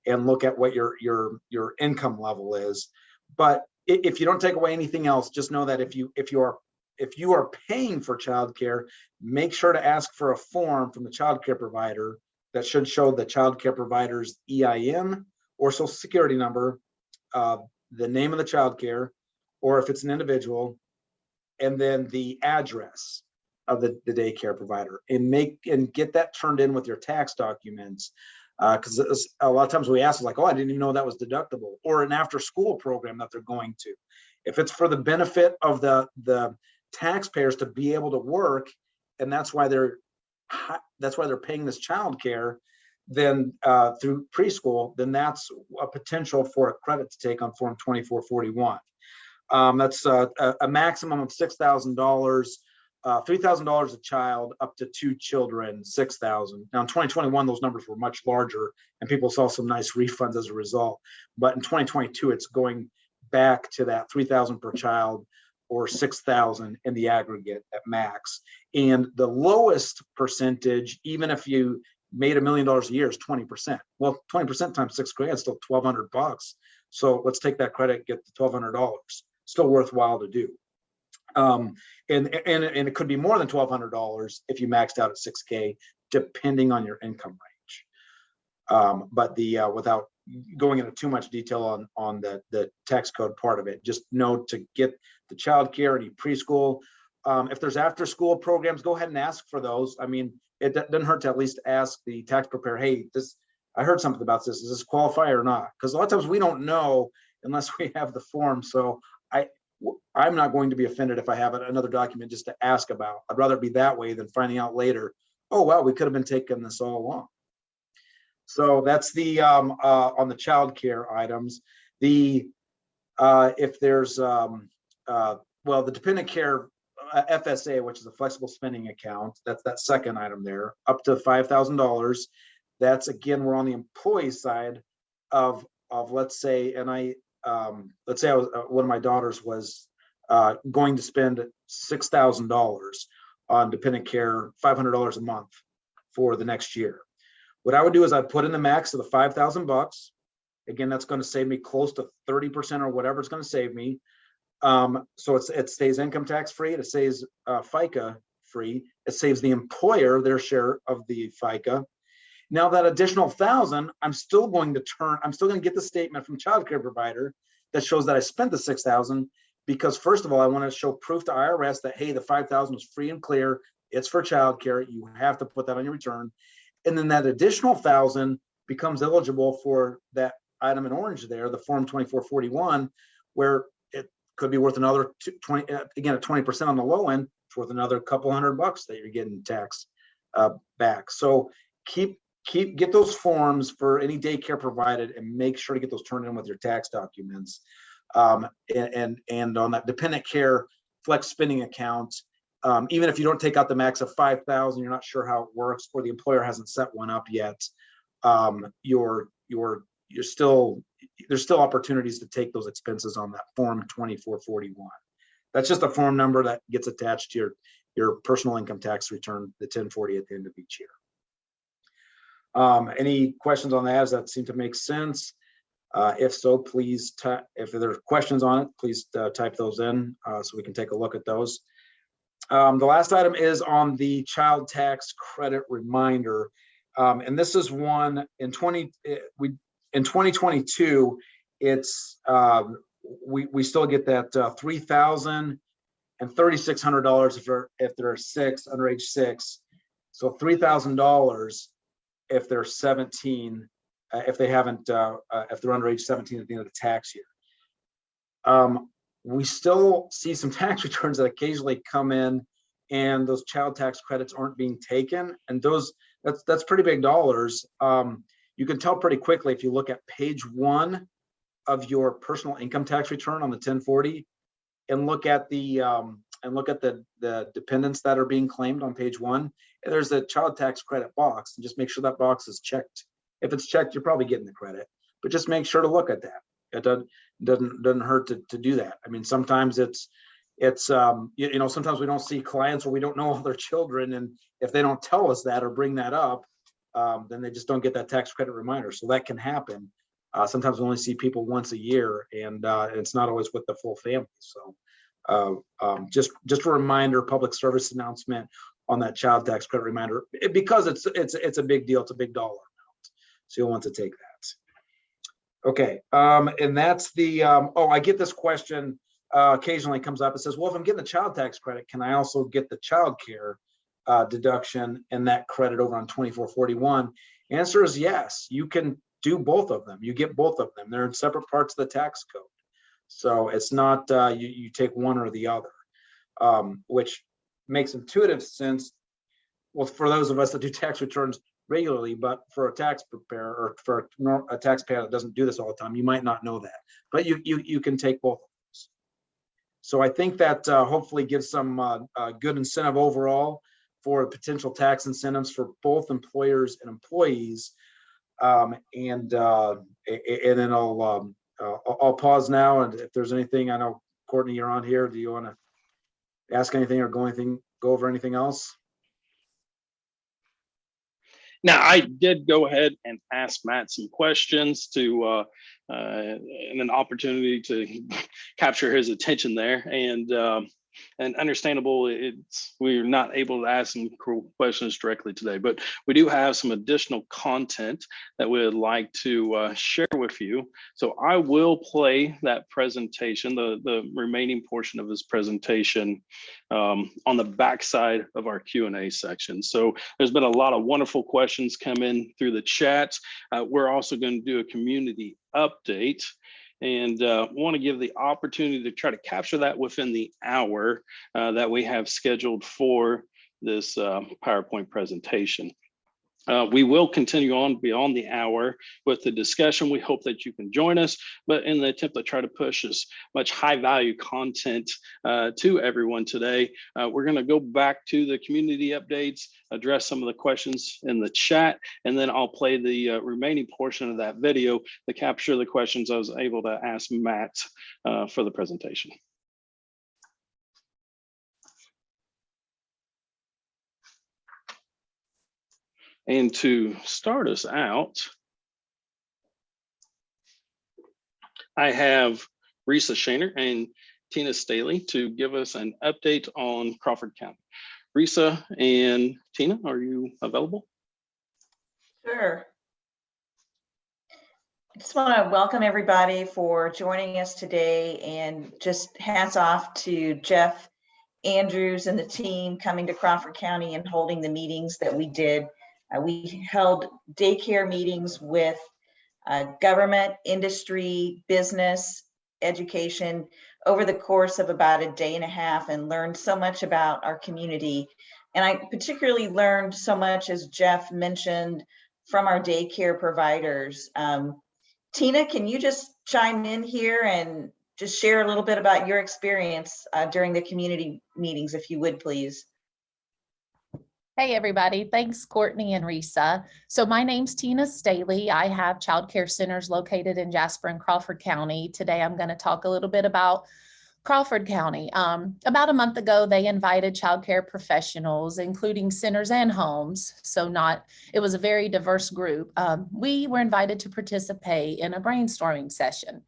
and look at what your income level is. But if you don't take away anything else, just know that if you are if you are paying for childcare, make sure to ask for a form from the childcare provider that should show the childcare provider's EIN or social security number, the name of the childcare, or if it's an individual, and then the address of the daycare provider, and get that turned in with your tax documents. Because a lot of times we ask, like, oh, I didn't even know that was deductible, or an after school program that they're going to. If it's for the benefit of the taxpayers to be able to work, and that's why they're paying this childcare, then through preschool, then that's a potential for a credit to take on Form 2441. That's a maximum of $6,000, $3,000 a child, up to 2 children, $6,000. Now in 2021, those numbers were much larger, and people saw some nice refunds as a result. But in 2022, it's going back to that $3,000 per child, or $6,000 in the aggregate at max. And the lowest percentage, even if you made $1 million a year, is 20%. Well, 20% times $6,000 is still $1,200. So let's take that credit, get the $1,200. Still worthwhile to do. And it could be more than $1,200 if you maxed out at $6,000, depending on your income range. But without going into too much detail on the tax code part of it, just know to get the child care, any preschool. If there's after school programs, go ahead and ask for those. I mean, it doesn't hurt to at least ask the tax preparer, hey, I heard something about this. Does this qualify or not? Because a lot of times we don't know unless we have the form. So I'm not going to be offended if I have another document just to ask about. I'd rather be that way than finding out later, oh, well, we could have been taking this all along. So that's the on the child care items. If there's well, the dependent care FSA, which is a flexible spending account, that's that second item there, up to $5,000. That's, again, we're on the employee side of let's say, and let's say one of my daughters was going to spend $6,000 on dependent care, $500 a month for the next year. What I would do is I'd put in the max of the $5,000. Again, that's going to save me close to 30% or whatever it's going to save me. So it stays income tax free. It stays FICA free. It saves the employer their share of the FICA. Now that additional $1,000, I'm still going to get the statement from child care provider that shows that I spent the $6,000, because first of all, I want to show proof to IRS that, hey, the $5,000 is free and clear. It's for child care. You have to put that on your return. And then that additional $1,000 becomes eligible for that item in orange there, the Form 2441, where it could be worth another 20, again, at 20% on the low end, it's worth another couple $100 that you're getting tax back. So get those forms for any daycare provided, and make sure to get those turned in with your tax documents. And on that dependent care flex spending account, even if you don't take out the max of 5,000, you're not sure how it works, or the employer hasn't set one up yet, there's still opportunities to take those expenses on that Form 2441. That's just a form number that gets attached to your personal income tax return, the 1040 at the end of each year. Any questions on that? Does that seem to make sense? If so, please, if there are questions on it, please type those in so we can take a look at those. The last item is on the child tax credit reminder. And this is one in 2022, it's we still get that $3,000 and $3,600 if they're underage 6. So $3,000 if they're 17, if they haven't, if they're underage 17 at the end of the tax year. We still see some tax returns that occasionally come in, and those child tax credits aren't being taken, and that's pretty big dollars. You can tell pretty quickly if you look at page 1 of your personal income tax return on the 1040, and look at the dependents that are being claimed on page 1. And there's a child tax credit box, and just make sure that box is checked. If it's checked, you're probably getting the credit, but just make sure to look at that. It doesn't hurt to do that. I mean, sometimes it's sometimes we don't see clients, or we don't know all their children, and if they don't tell us that or bring that up, then they just don't get that tax credit reminder. So that can happen. Sometimes we only see people once a year, and it's not always with the full family. So Just a reminder, public service announcement on that child tax credit reminder, because it's a big deal. It's a big dollar amount. So you'll want to take that. Okay. And that's the, I get this question occasionally comes up. It says, well, if I'm getting the child tax credit, can I also get the child care deduction and that credit over on 2441? Answer is yes, you can do both of them. You get both of them. They're in separate parts of the tax code. So it's not you take one or the other, which makes intuitive sense. Well, for those of us that do tax returns regularly, but for a tax preparer or for a taxpayer that doesn't do this all the time, you might not know that. But you can take both of those. So I think that hopefully gives some good incentive overall for potential tax incentives for both employers and employees. And then I'll pause now, and if there's anything, I know Courtney, you're on here. Do you want to ask anything or go over anything else? Now, I did go ahead and ask Matt some questions to and an opportunity to capture his attention there, and understandable, we're not able to ask some questions directly today, but we do have some additional content that we would like to share with you. So I will play that presentation, the remaining portion of his presentation, on the backside of our Q&A section. So there's been a lot of wonderful questions come in through the chat. We're also going to do a community update, and want to give the opportunity to try to capture that within the hour that we have scheduled for this PowerPoint presentation. We will continue on beyond the hour with the discussion. We hope that you can join us, but in the attempt to try to push as much high value content to everyone today, we're going to go back to the community updates, address some of the questions in the chat, and then I'll play the remaining portion of that video to capture the questions I was able to ask Matt for the presentation. And to start us out, I have Risa Shaner and Tina Staley to give us an update on Crawford County. Risa and Tina, are you available? Sure. I just want to welcome everybody for joining us today, and just hats off to Jeff Andrews and the team coming to Crawford County and holding the meetings that we did. We held daycare meetings with government, industry, business, education over the course of about a day and a half, and learned so much about our community. And I particularly learned so much, as Jeff mentioned, from our daycare providers. Tina, can you just chime in here and just share a little bit about your experience during the community meetings, if you would, please? Hey everybody, thanks Courtney and Risa. So my name's Tina Staley. I have childcare centers located in Jasper and Crawford County. Today I'm going to talk a little bit about Crawford County. About a month ago, they invited childcare professionals, including centers and homes. So it was a very diverse group. We were invited to participate in a brainstorming session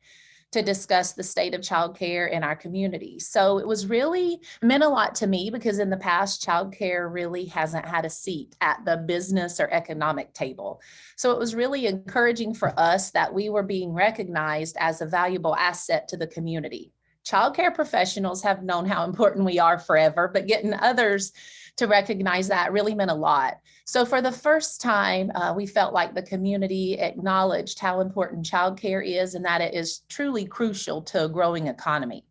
to discuss the state of childcare in our community. So it was really meant a lot to me, because in the past, childcare really hasn't had a seat at the business or economic table. So it was really encouraging for us that we were being recognized as a valuable asset to the community. Childcare professionals have known how important we are forever, but getting others to recognize that really meant a lot. So for the first time, we felt like the community acknowledged how important childcare is and that it is truly crucial to a growing economy.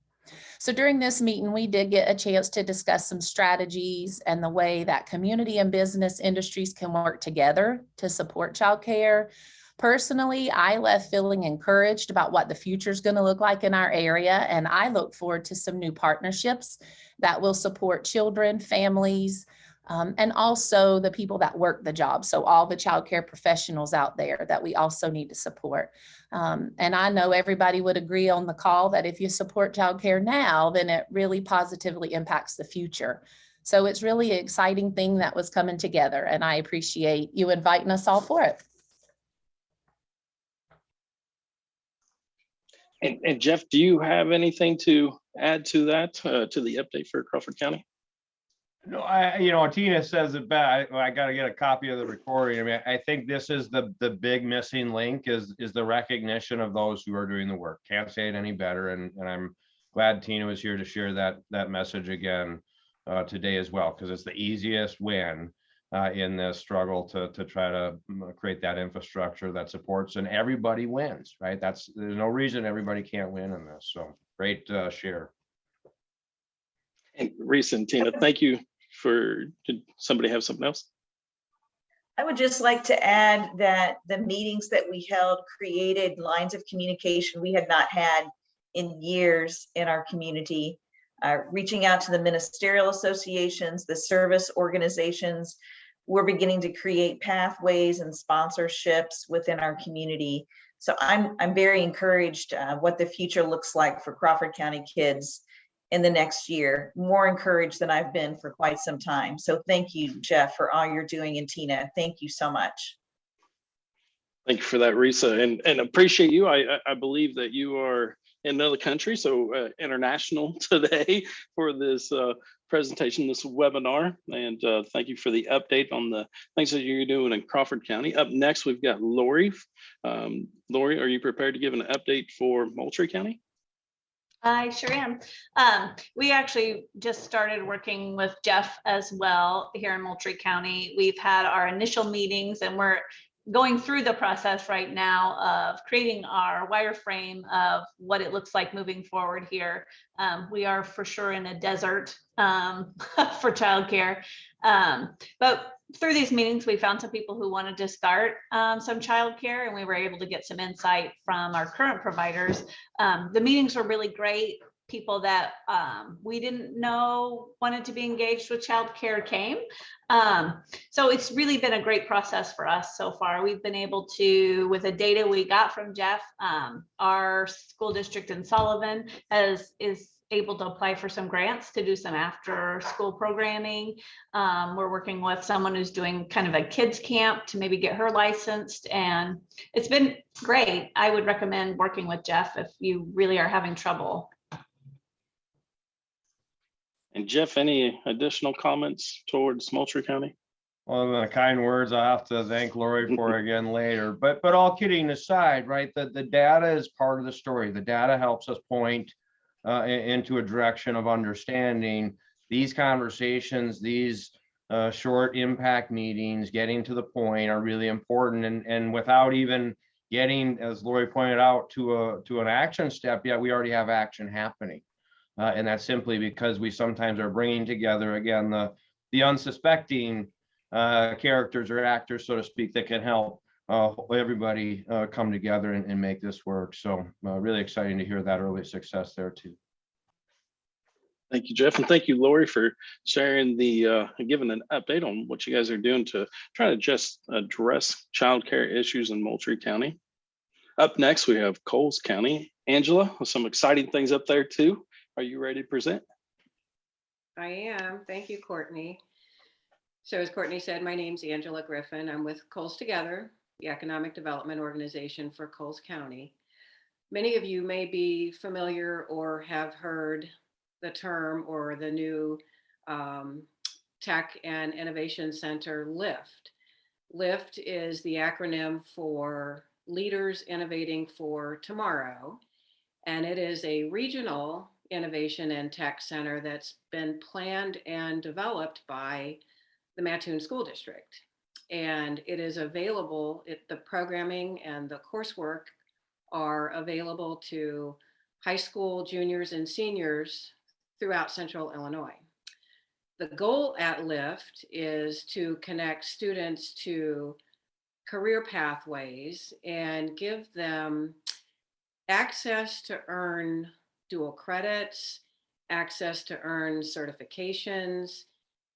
So during this meeting, we did get a chance to discuss some strategies and the way that community and business industries can work together to support childcare. Personally, I left feeling encouraged about what the future is going to look like in our area, and I look forward to some new partnerships that will support children, families, and also the people that work the job. So all the childcare professionals out there that we also need to support. And I know everybody would agree on the call that if you support childcare now, then it really positively impacts the future. So it's really an exciting thing that was coming together, and I appreciate you inviting us all for it. And Jeff, do you have anything to add to that, to the update for Crawford County? No, Tina says it best. I got to get a copy of the recording. I mean, I think this is the big missing link is the recognition of those who are doing the work. Can't say it any better. And I'm glad Tina was here to share that message again today as well, because it's the easiest win in this struggle to try to create that infrastructure that supports and everybody wins, right? There's no reason everybody can't win in this. So great share. And Reese and Tina, thank you. Did somebody have something else? I would just like to add that the meetings that we held created lines of communication we had not had in years in our community. Reaching out to the ministerial associations, the service organizations, we're beginning to create pathways and sponsorships within our community. So I'm very encouraged what the future looks like for Crawford County kids in the next year, more encouraged than I've been for quite some time. So thank you, Jeff, for all you're doing, and Tina, thank you so much. Thank you for that, Risa, and appreciate you. I believe that you are in another country, so international today for this presentation, this webinar, and thank you for the update on the things that you're doing in Crawford County. Up next, we've got Lori. Lori, are you prepared to give an update for Moultrie County? I sure am. We actually just started working with Jeff as well here in Moultrie County. We've had our initial meetings and we're going through the process right now of creating our wireframe of what it looks like moving forward here. We are for sure in a desert for childcare, but through these meetings, we found some people who wanted to start some childcare, and we were able to get some insight from our current providers. The meetings were really great. People that we didn't know wanted to be engaged with childcare came. So it's really been a great process for us so far. We've been able to, with the data we got from Jeff, our school district in Sullivan is able to apply for some grants to do some after school programming. We're working with someone who's doing kind of a kids camp to maybe get her licensed, and it's been great. I would recommend working with Jeff if you really are having trouble. And Jeff, any additional comments towards Moultrie County? Well, the kind words I have to thank Lori for again later. But all kidding aside, right? The data is part of the story. The data helps us point into a direction of understanding these conversations. These short impact meetings, getting to the point, are really important. And without even getting, as Lori pointed out, to an action step yet, we already have action happening. And that's simply because we sometimes are bringing together, again, the unsuspecting characters or actors, so to speak, that can help everybody come together and make this work. So really exciting to hear that early success there too. Thank you, Jeff, and thank you, Lori, for sharing giving an update on what you guys are doing to try to just address childcare issues in Moultrie County. Up next, we have Coles County. Angela, with some exciting things up there too. Are you ready to present? I am. Thank you, Courtney. So as Courtney said, my name's Angela Griffin. I'm with Coles Together, the economic development organization for Coles County. Many of you may be familiar or have heard the term or the new Tech and Innovation Center, LIFT. LIFT is the acronym for Leaders Innovating for Tomorrow, and it is a regional innovation and tech center that's been planned and developed by the Mattoon School District. And it is available, the programming and the coursework are available to high school juniors and seniors throughout Central Illinois. The goal at LIFT is to connect students to career pathways and give them access to earn dual credits, access to earn certifications,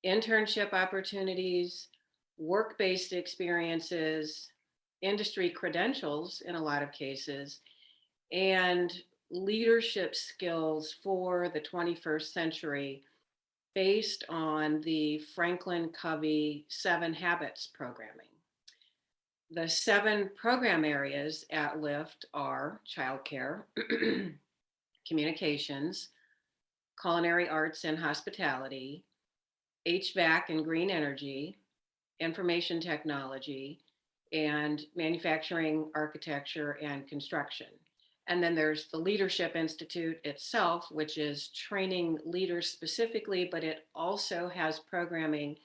internship opportunities, work-based experiences, industry credentials in a lot of cases, and leadership skills for the 21st century based on the Franklin Covey 7 Habits programming. The 7 program areas at LIFT are childcare, communications, culinary arts and hospitality, HVAC and green energy, information technology, and manufacturing, architecture, and construction. And then there's the Leadership Institute itself, which is training leaders specifically, but it also has programming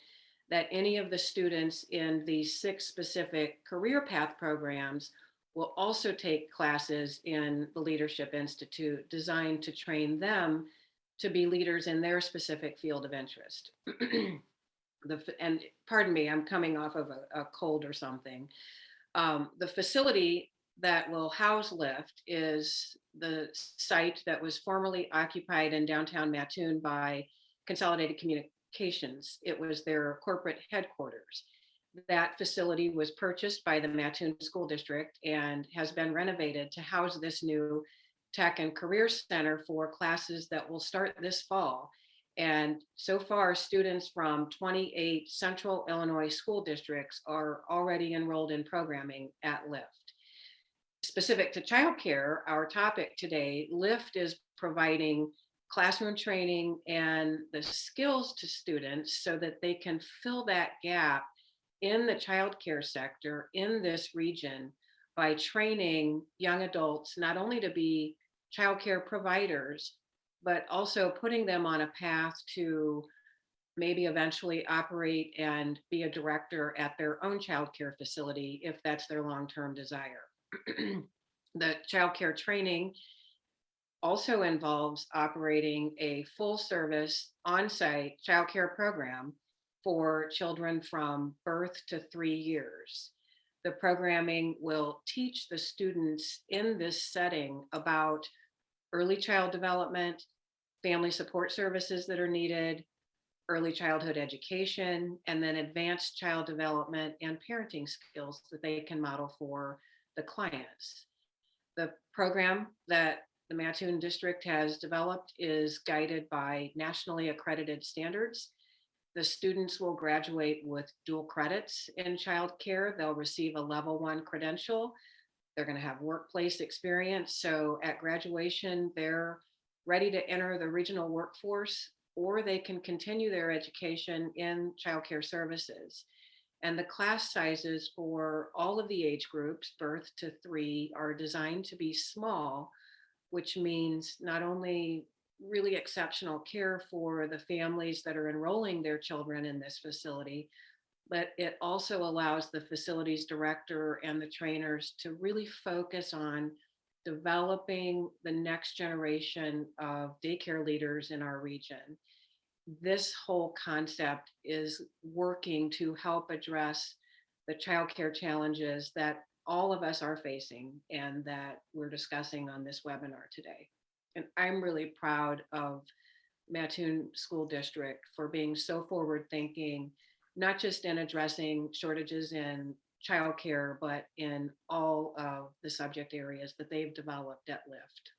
that any of the students in these 6 specific career path programs will also take classes in the Leadership Institute designed to train them to be leaders in their specific field of interest. And pardon me, I'm coming off of a cold or something. The facility that will house LIFT is the site that was formerly occupied in downtown Mattoon by Consolidated Communications. It was their corporate headquarters. That facility was purchased by the Mattoon School District and has been renovated to house this new tech and career center for classes that will start this fall. And so far, students from 28 Central Illinois school districts are already enrolled in programming at LIFT. Specific to childcare, our topic today, LIFT is providing classroom training and the skills to students so that they can fill that gap in the childcare sector in this region by training young adults not only to be childcare providers, but also putting them on a path to maybe eventually operate and be a director at their own childcare facility if that's their long-term desire. The childcare training also involves operating a full-service on-site childcare program for children from birth to 3 years. The programming will teach the students in this setting about early child development, family support services that are needed, early childhood education, and then advanced child development and parenting skills that they can model for the clients. The program that the Mattoon District has developed is guided by nationally accredited standards. The students will graduate with dual credits in childcare. They'll receive a level 1 credential. They're going to have workplace experience. So at graduation, they're ready to enter the regional workforce, or they can continue their education in childcare services. And the class sizes for all of the age groups, birth to 3, are designed to be small, which means not only really exceptional care for the families that are enrolling their children in this facility, but it also allows the facilities director and the trainers to really focus on developing the next generation of daycare leaders in our region. This whole concept is working to help address the childcare challenges that all of us are facing and that we're discussing on this webinar today. And I'm really proud of Mattoon School District for being so forward thinking, not just in addressing shortages in childcare, but in all of the subject areas that they've developed at LIFT.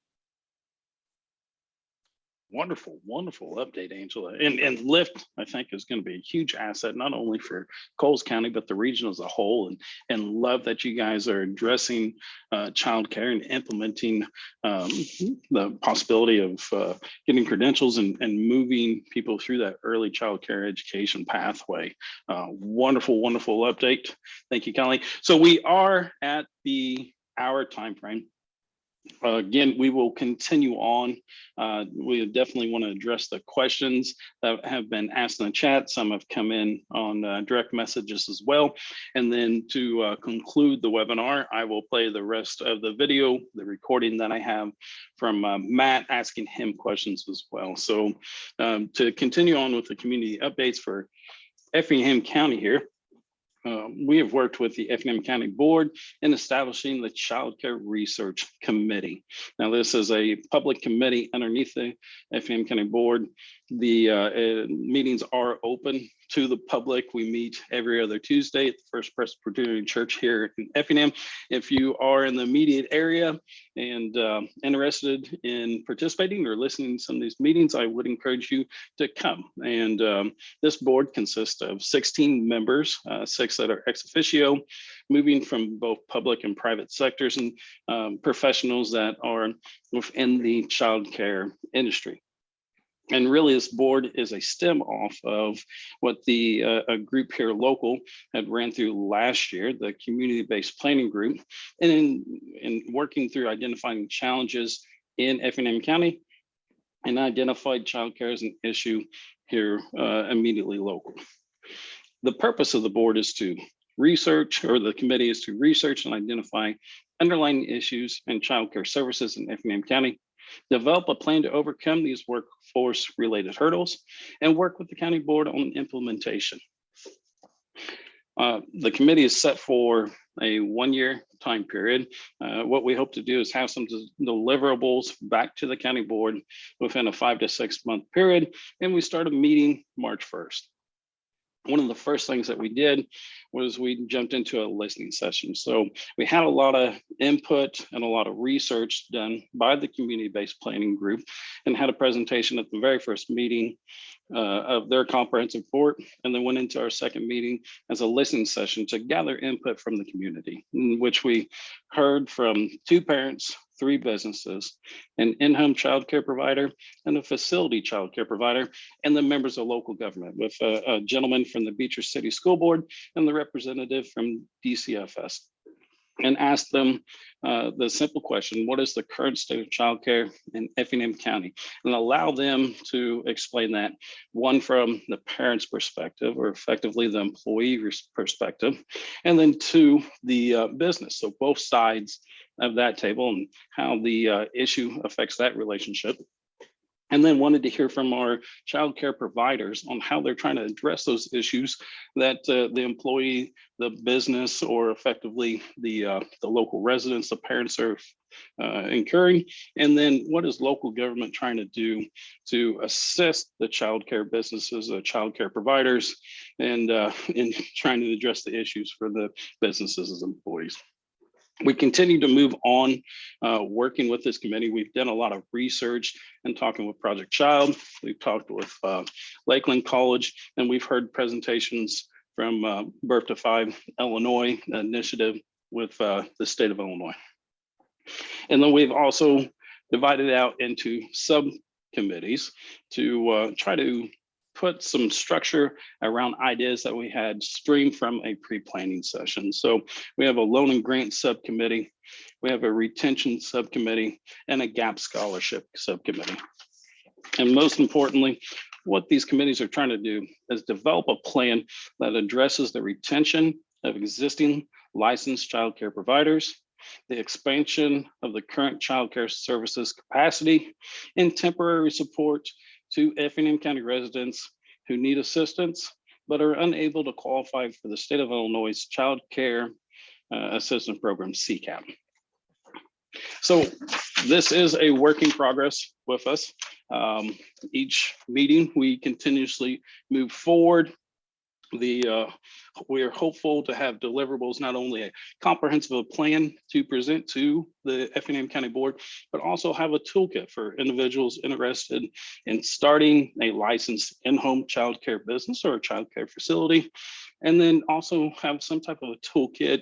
Wonderful, wonderful update, Angela. And LIFT, I think, is going to be a huge asset, not only for Coles County, but the region as a whole. And love that you guys are addressing childcare and implementing the possibility of getting credentials and moving people through that early childcare education pathway. Wonderful, wonderful update. Thank you, Kelly. So we are at the hour time frame. Again, we will continue on. We definitely want to address the questions that have been asked in the chat. Some have come in on direct messages as well. And then to conclude the webinar, I will play the rest of the video, the recording that I have from Matt asking him questions as well. So to continue on with the community updates for Effingham County here. We have worked with the Effingham County Board in establishing the Child Care Research Committee. Now, this is a public committee underneath the Effingham County Board The meetings are open to the public. We meet every other Tuesday at the First Presbyterian Church here in Effingham. If you are in the immediate area and interested in participating or listening to some of these meetings, I would encourage you to come. And this board consists of 16 members, 6 that are ex officio, moving from both public and private sectors, and professionals that are within the childcare industry. And really, this board is a stem off of what the a group here local had ran through last year, the community-based planning group, and in working through identifying challenges in Effingham County, and identified childcare as an issue here immediately local. The purpose of the board is to research, or the committee is to research and identify underlying issues in childcare services in Effingham County, develop a plan to overcome these workforce-related hurdles, and work with the county board on implementation. The committee is set for a 1-year time period. What we hope to do is have some deliverables back to the county board within a 5 to 6 month period, and we start a meeting March 1st. One of the first things that we did was we jumped into a listening session. So we had a lot of input and a lot of research done by the community-based planning group, and had a presentation at the very first meeting of their comprehensive report, and then went into our second meeting as a listening session to gather input from the community, in which we heard from 2 parents, 3 businesses, an in-home childcare provider, and a facility childcare provider, and the members of local government, with a gentleman from the Beecher City School Board and the representative from DCFS, and asked them the simple question: what is the current state of childcare in Effingham County? And allow them to explain that, one from the parent's perspective, or effectively the employee perspective, and then 2, the business. So both sides of that table and how the issue affects that relationship. And then wanted to hear from our childcare providers on how they're trying to address those issues that the employee, the business, or effectively the local residents, the parents, are incurring. And then what is local government trying to do to assist the childcare businesses, the childcare providers, and in trying to address the issues for the businesses as employees. We continue to move on working with this committee. We've done a lot of research and talking with Project Child. We've talked with Lakeland College, and we've heard presentations from Birth to 5 Illinois initiative with the state of Illinois. And then we've also divided out into subcommittees to try to put some structure around ideas that we had streamed from a pre-planning session. So we have a loan and grant subcommittee, we have a retention subcommittee, and a gap scholarship subcommittee. And most importantly, what these committees are trying to do is develop a plan that addresses the retention of existing licensed childcare providers, the expansion of the current childcare services capacity, and temporary support to Effingham County residents who need assistance but are unable to qualify for the state of Illinois Child Care Assistance Program, CCAP. So this is a work in progress with us. Each meeting, we continuously move forward. We are hopeful to have deliverables, not only a comprehensive plan to present to the Effingham County Board, but also have a toolkit for individuals interested in starting a licensed in-home childcare business or a childcare facility, and then also have some type of a toolkit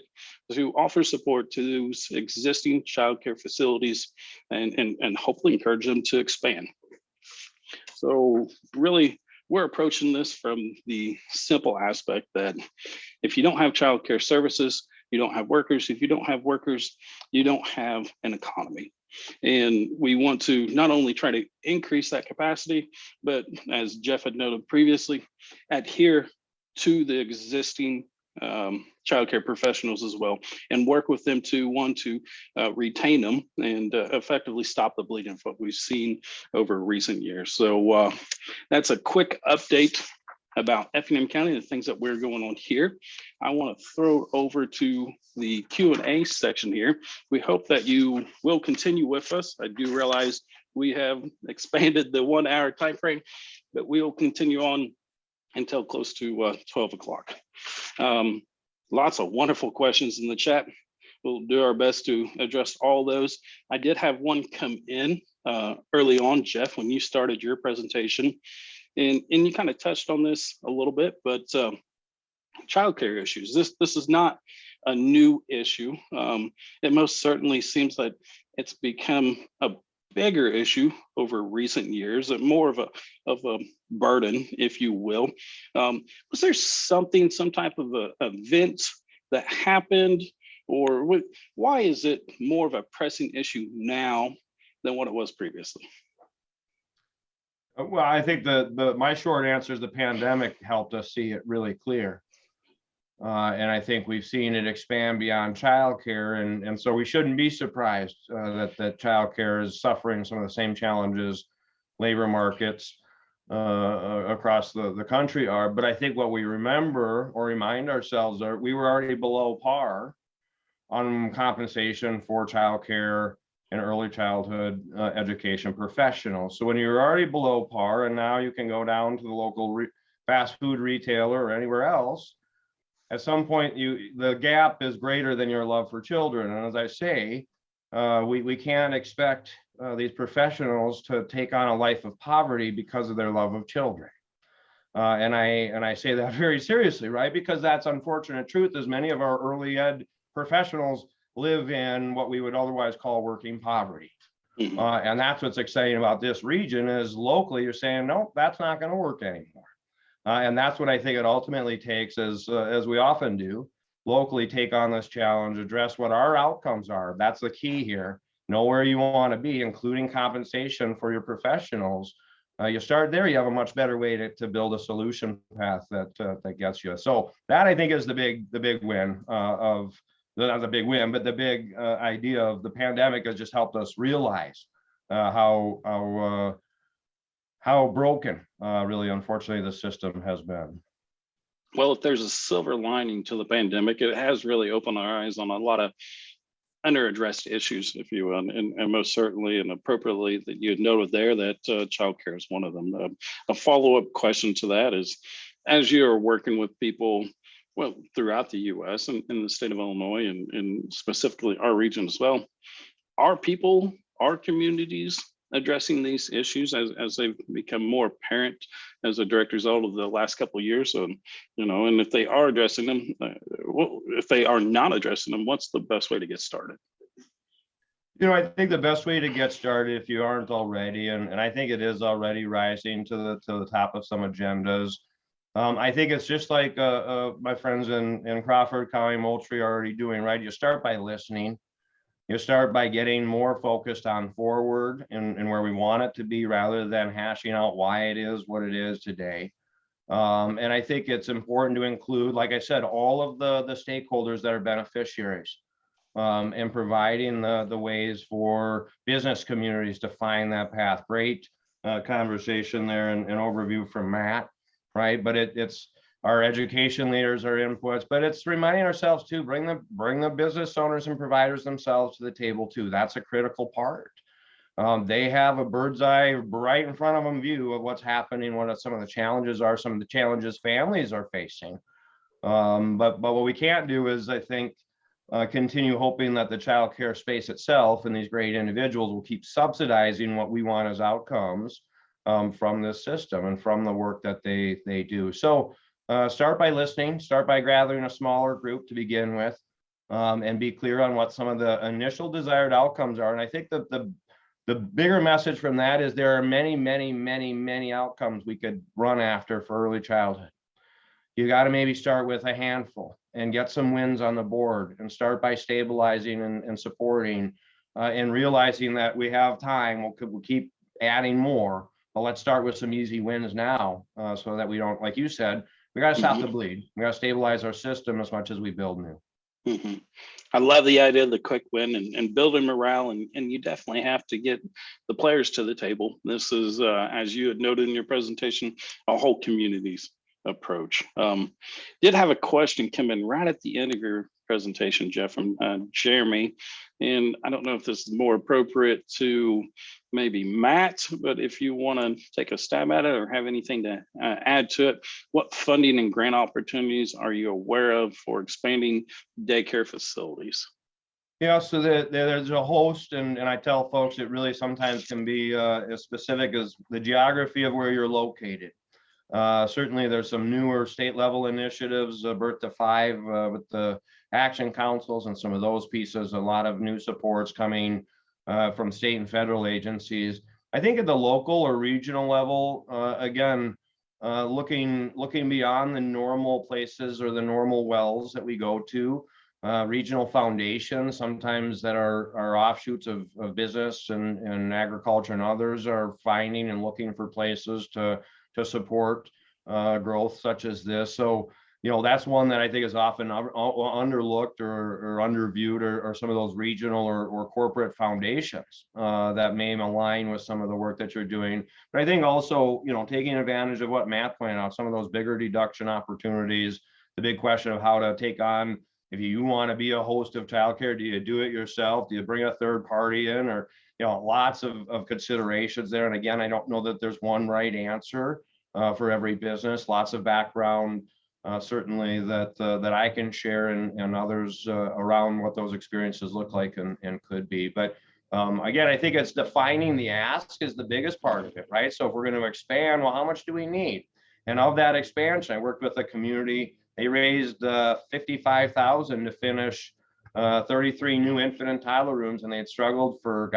to offer support to those existing childcare facilities and hopefully encourage them to expand. So really, we're approaching this from the simple aspect that if you don't have childcare services, you don't have workers. If you don't have workers, you don't have an economy. And we want to not only try to increase that capacity, but as Jeff had noted previously, adhere to the existing childcare professionals as well, and work with them to retain them and effectively stop the bleeding of what we've seen over recent years. So that's a quick update about Effingham County, the things that we're going on here. I want to throw over to the Q&A section here. We hope that you will continue with us. I do realize we have expanded the 1 hour time frame, but we will continue on until close to 12 o'clock. Lots of wonderful questions in the chat. We'll do our best to address all those. I did have one come in early on, Jeff, when you started your presentation, and you kind of touched on this a little bit, but childcare issues. This is not a new issue. It most certainly seems that it's become a bigger issue over recent years, and more of a burden, if you will. Was there some type of a event that happened, or why is it more of a pressing issue now than what it was previously? Well, I think my short answer is the pandemic helped us see it really clear. And I think we've seen it expand beyond childcare, and so we shouldn't be surprised that childcare is suffering some of the same challenges labor markets across the country are. But I think what we remember or remind ourselves are we were already below par on compensation for childcare and early childhood education professionals. So when you're already below par, and now you can go down to the local fast food retailer or anywhere else, at some point the gap is greater than your love for children. And as I say, we can't expect these professionals to take on a life of poverty because of their love of children. And I say that very seriously, right? Because that's unfortunate truth, is many of our early ed professionals live in what we would otherwise call working poverty. And that's what's exciting about this region, is locally you're saying, no, that's not going to work anymore. And that's what I think it ultimately takes, as we often do, locally take on this challenge, address what our outcomes are. That's the key here. Know where you want to be, including compensation for your professionals. You start there, you have a much better way to build a solution path that gets you. So that, I think, is the big win of, not the big win, but the big idea of the pandemic has just helped us realize how broken, really, unfortunately, the system has been. Well, if there's a silver lining to the pandemic, it has really opened our eyes on a lot of under-addressed issues, if you will, and most certainly and appropriately that you had noted there that childcare is one of them. A follow-up question to that is, as you are working with people, well, throughout the U.S. and in the state of Illinois, and specifically our region as well, are people, are communities addressing these issues as they've become more apparent as a direct result of the last couple of years? And if they are addressing them, if they are not addressing them, what's the best way to get started? I think the best way to get started, if you aren't already, and I think it is already rising to the top of some agendas. I think it's just like my friends in Crawford County, Moultrie are already doing, right? You start by listening. You start by getting more focused on forward and where we want it to be, rather than hashing out why it is what it is today. And I think it's important to include, like I said, all of the stakeholders that are beneficiaries, and providing the ways for business communities to find that path. Great conversation there and overview from Matt, right? But it's our education leaders, our inputs, but it's reminding ourselves to bring the business owners and providers themselves to the table too. That's a critical part. They have a bird's eye right in front of them view of what's happening, what some of the challenges are, some of the challenges families are facing. But what we can't do is, I think, continue hoping that the child care space itself and these great individuals will keep subsidizing what we want as outcomes from this system and from the work that they do. So start by listening, start by gathering a smaller group to begin with, and be clear on what some of the initial desired outcomes are. And I think that the bigger message from that is there are many, many, many, many outcomes we could run after for early childhood. You got to maybe start with a handful and get some wins on the board, and start by stabilizing and supporting, and realizing that we have time. We'll keep adding more, but let's start with some easy wins now, so that we don't, like you said, we got to stop the bleed. We got to stabilize our system as much as we build new. I love the idea of the quick win and building morale, and you definitely have to get the players to the table. This is, as you had noted in your presentation, a whole community's approach. Did have a question come in right at the end of your presentation, Jeff and Jeremy. And I don't know if this is more appropriate to maybe Matt, but if you want to take a stab at it or have anything to add to it, what funding and grant opportunities are you aware of for expanding daycare facilities? Yeah, so there's a host, and I tell folks it really sometimes can be as specific as the geography of where you're located. Certainly, there's some newer state level initiatives, Birth to 5 with the action councils and some of those pieces, a lot of new supports coming from state and federal agencies. I think at the local or regional level, again, looking beyond the normal places or the normal wells that we go to. Regional foundations, sometimes that are offshoots of business and agriculture and others are finding and looking for places to support growth such as this. So, that's one that I think is often underlooked or underviewed, or some of those regional or corporate foundations that may align with some of the work that you're doing. But I think also, taking advantage of what Matt pointed out, some of those bigger deduction opportunities, the big question of how to take on, if you want to be a host of childcare, do you do it yourself? Do you bring a third party in? Or, lots of considerations there. And again, I don't know that there's one right answer for every business. Lots of background, certainly that I can share, and others around what those experiences look like and could be. But again, I think it's defining the ask is the biggest part of it, right? So if we're going to expand, well, how much do we need? And of that expansion, I worked with a community. They raised $55,000 to finish 33 new infant and toddler rooms, and they had struggled for,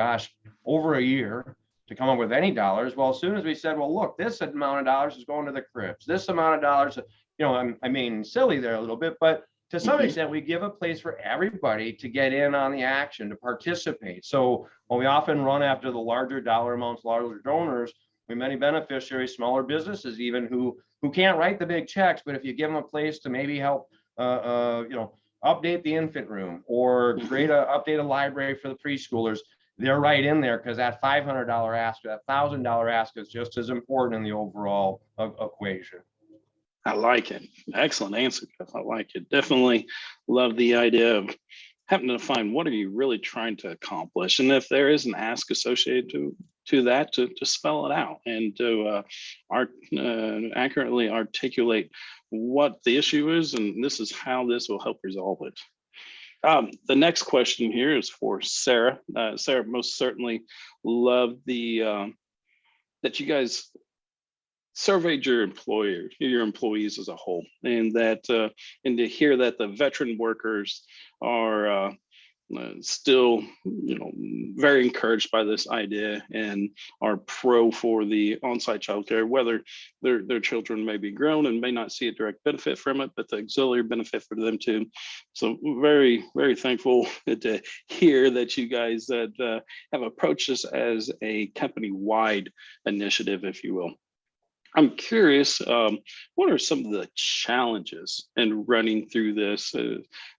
over a year to come up with any dollars. Well, as soon as we said, well, look, this amount of dollars is going to the cribs, this amount of dollars, I mean, silly there a little bit, but to some extent, we give a place for everybody to get in on the action, to participate. So while we often run after the larger dollar amounts, larger donors, we have many beneficiaries, smaller businesses even, who can't write the big checks, but if you give them a place to maybe help, update the infant room or update a library for the preschoolers, they're right in there, because that $500 ask, that $1,000 ask is just as important in the overall equation. I like it. Excellent answer, Jeff. I like it. Definitely love the idea of having to define what are you really trying to accomplish, and if there is an ask associated to that, to spell it out and to accurately articulate what the issue is, and this is how this will help resolve it. The next question here is for Sarah. Sarah, most certainly love the that you guys surveyed your employees as a whole, and that and to hear that the veteran workers are still very encouraged by this idea and are pro for the on-site childcare, whether their children may be grown and may not see a direct benefit from it, but the auxiliary benefit for them too. So very, very thankful to hear that you guys have approached this as a company-wide initiative, if you will. I'm curious, what are some of the challenges in running through this?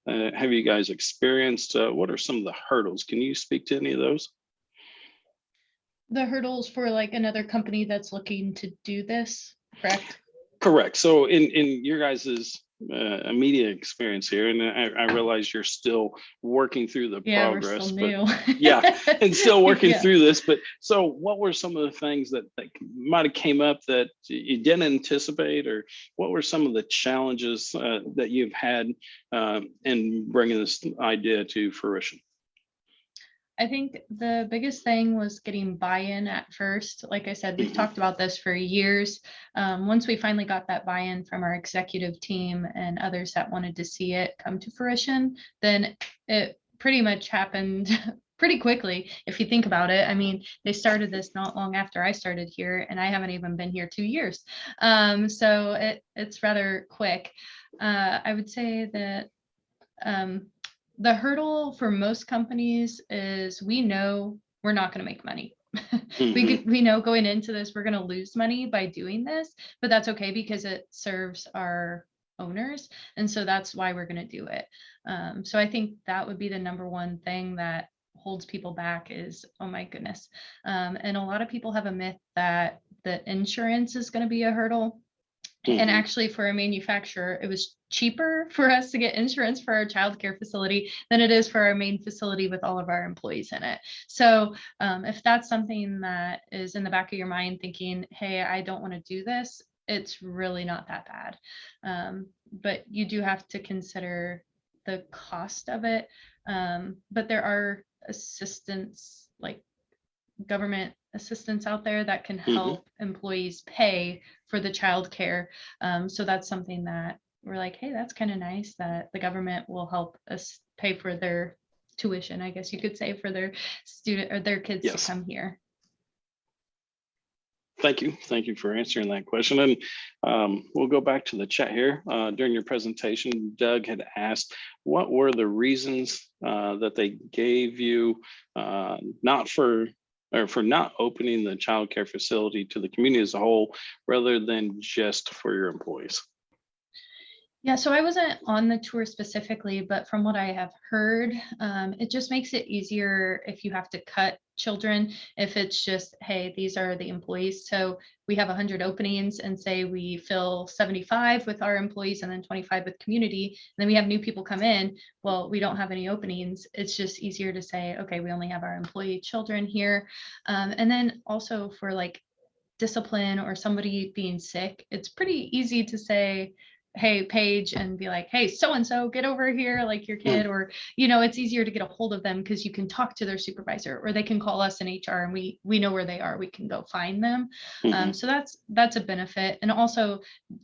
Have you guys experienced, what are some of the hurdles? Can you speak to any of those? The hurdles for like another company that's looking to do this, correct? Correct. So in your guys's immediate experience here, and I realize you're still working through the progress, we're still but new. yeah, and still working through this. But so what were some of the things that might have came up that you didn't anticipate, or what were some of the challenges that you've had in bringing this idea to fruition? I think the biggest thing was getting buy-in at first. Like I said, we've talked about this for years. Once we finally got that buy-in from our executive team and others that wanted to see it come to fruition, then it pretty much happened pretty quickly. If you think about it, I mean, they started this not long after I started here, and I haven't even been here 2 years. So it's rather quick. I would say that the hurdle for most companies is we know we're not going to make money. We know going into this, we're going to lose money by doing this, but that's okay because it serves our owners. And so that's why we're going to do it. So I think that would be the number one thing that holds people back is, oh my goodness. And a lot of people have a myth that the insurance is going to be a hurdle. And actually for a manufacturer, it was cheaper for us to get insurance for our childcare facility than it is for our main facility with all of our employees in it. So if that's something that is in the back of your mind thinking, hey, I don't want to do this, it's really not that bad. But you do have to consider the cost of it. But there are assistance, like government assistance out there that can help employees pay for the childcare. So that's something that we're like, hey, that's kind of nice that the government will help us pay for their tuition, I guess you could say, for their student or their kids to come here. Thank you. Thank you for answering that question. And we'll go back to the chat here. During your presentation, Doug had asked, what were the reasons that they gave you for not opening the childcare facility to the community as a whole, rather than just for your employees? Yeah, so I wasn't on the tour specifically, but from what I have heard, it just makes it easier if you have to cut children, if it's just, hey, these are the employees. So we have 100 openings and say we fill 75 with our employees and then 25 with community, and then we have new people come in. Well, we don't have any openings. It's just easier to say, okay, we only have our employee children here. And then also for like discipline or somebody being sick, it's pretty easy to say, hey, Paige, and be like, hey, so-and-so, get over here, like your kid, or, it's easier to get a hold of them because you can talk to their supervisor, or they can call us in HR and we know where they are. We can go find them. So that's a benefit. And also,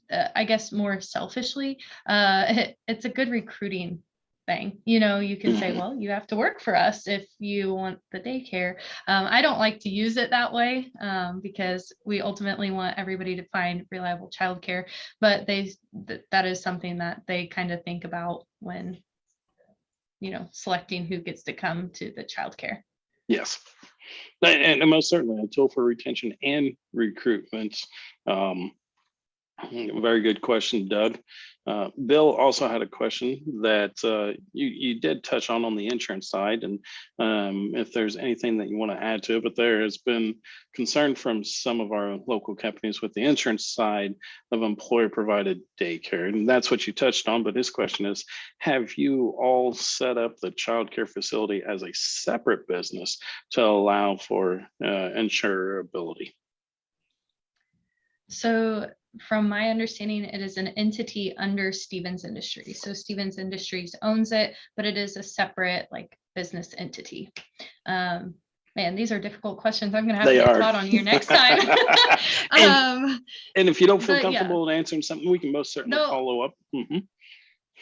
I guess more selfishly, it's a good recruiting thing. You can say, well, you have to work for us if you want the daycare. I don't like to use it that way because we ultimately want everybody to find reliable childcare, but that is something that they kind of think about when, selecting who gets to come to the childcare. Yes, and most certainly a tool for retention and recruitment. Very good question, Doug. Bill also had a question that you did touch on the insurance side, and if there's anything that you want to add to it, but there has been concern from some of our local companies with the insurance side of employer provided daycare, and that's what you touched on. But his question is, have you all set up the childcare facility as a separate business to allow for insurability? So from my understanding, it is an entity under Stevens Industries. So Stevens Industries owns it, but it is a separate business entity. Man, these are difficult questions. I'm going to have to get Todd on here next time. and if you don't feel comfortable in answering something, we can most certainly follow up.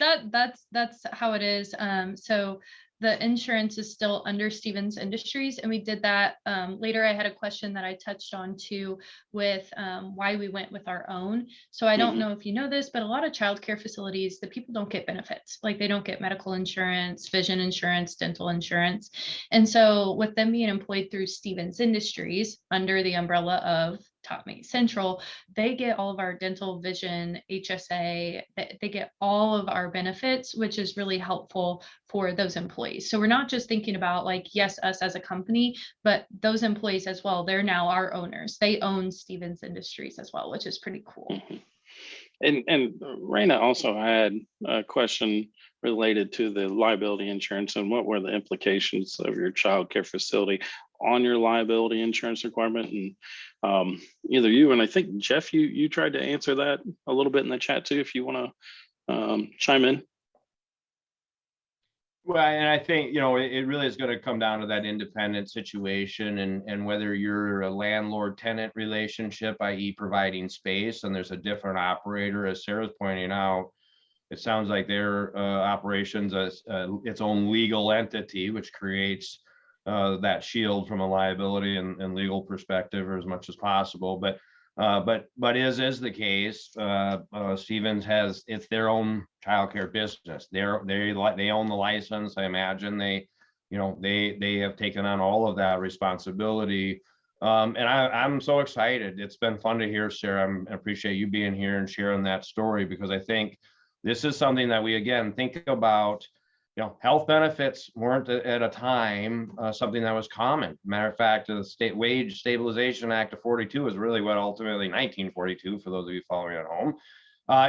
That's how it is. So the insurance is still under Stevens Industries, and we did that. Later, I had a question that I touched on too with why we went with our own. So I don't know if you know this, but a lot of childcare facilities, the people don't get benefits. Like they don't get medical insurance, vision insurance, dental insurance. And so with them being employed through Stevens Industries under the umbrella of Southcentral, they get all of our dental, vision, HSA, they get all of our benefits, which is really helpful for those employees. So we're not just thinking about yes, us as a company, but those employees as well. They're now our owners. They own Stevens Industries as well, which is pretty cool. And Raina also had a question related to the liability insurance and what were the implications of your childcare facility on your liability insurance requirement. And either you and I think Jeff, you tried to answer that a little bit in the chat too, if you want to chime in. Well, and I think, it really is going to come down to that independent situation and whether you're a landlord-tenant relationship, i.e. providing space, and there's a different operator, as Sarah's pointing out. It sounds like their operations as its own legal entity, which creates that shield from a liability and legal perspective as much as possible. But as is the case, Stevens it's their own childcare business. They own the license. I imagine they have taken on all of that responsibility. And I'm so excited. It's been fun to hear, Sarah. I appreciate you being here and sharing that story, because I think this is something that we again think about. health benefits weren't at a time something that was common. Matter of fact, the State Wage Stabilization Act of 42 is really what ultimately 1942, for those of you following at home,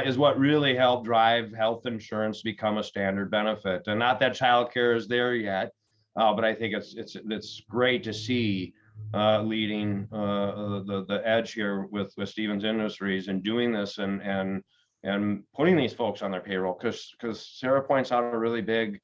is what really helped drive health insurance to become a standard benefit. And not that childcare is there yet, but I think it's great to see leading the edge here with Stevens Industries and doing this and putting these folks on their payroll, because Sarah points out a really big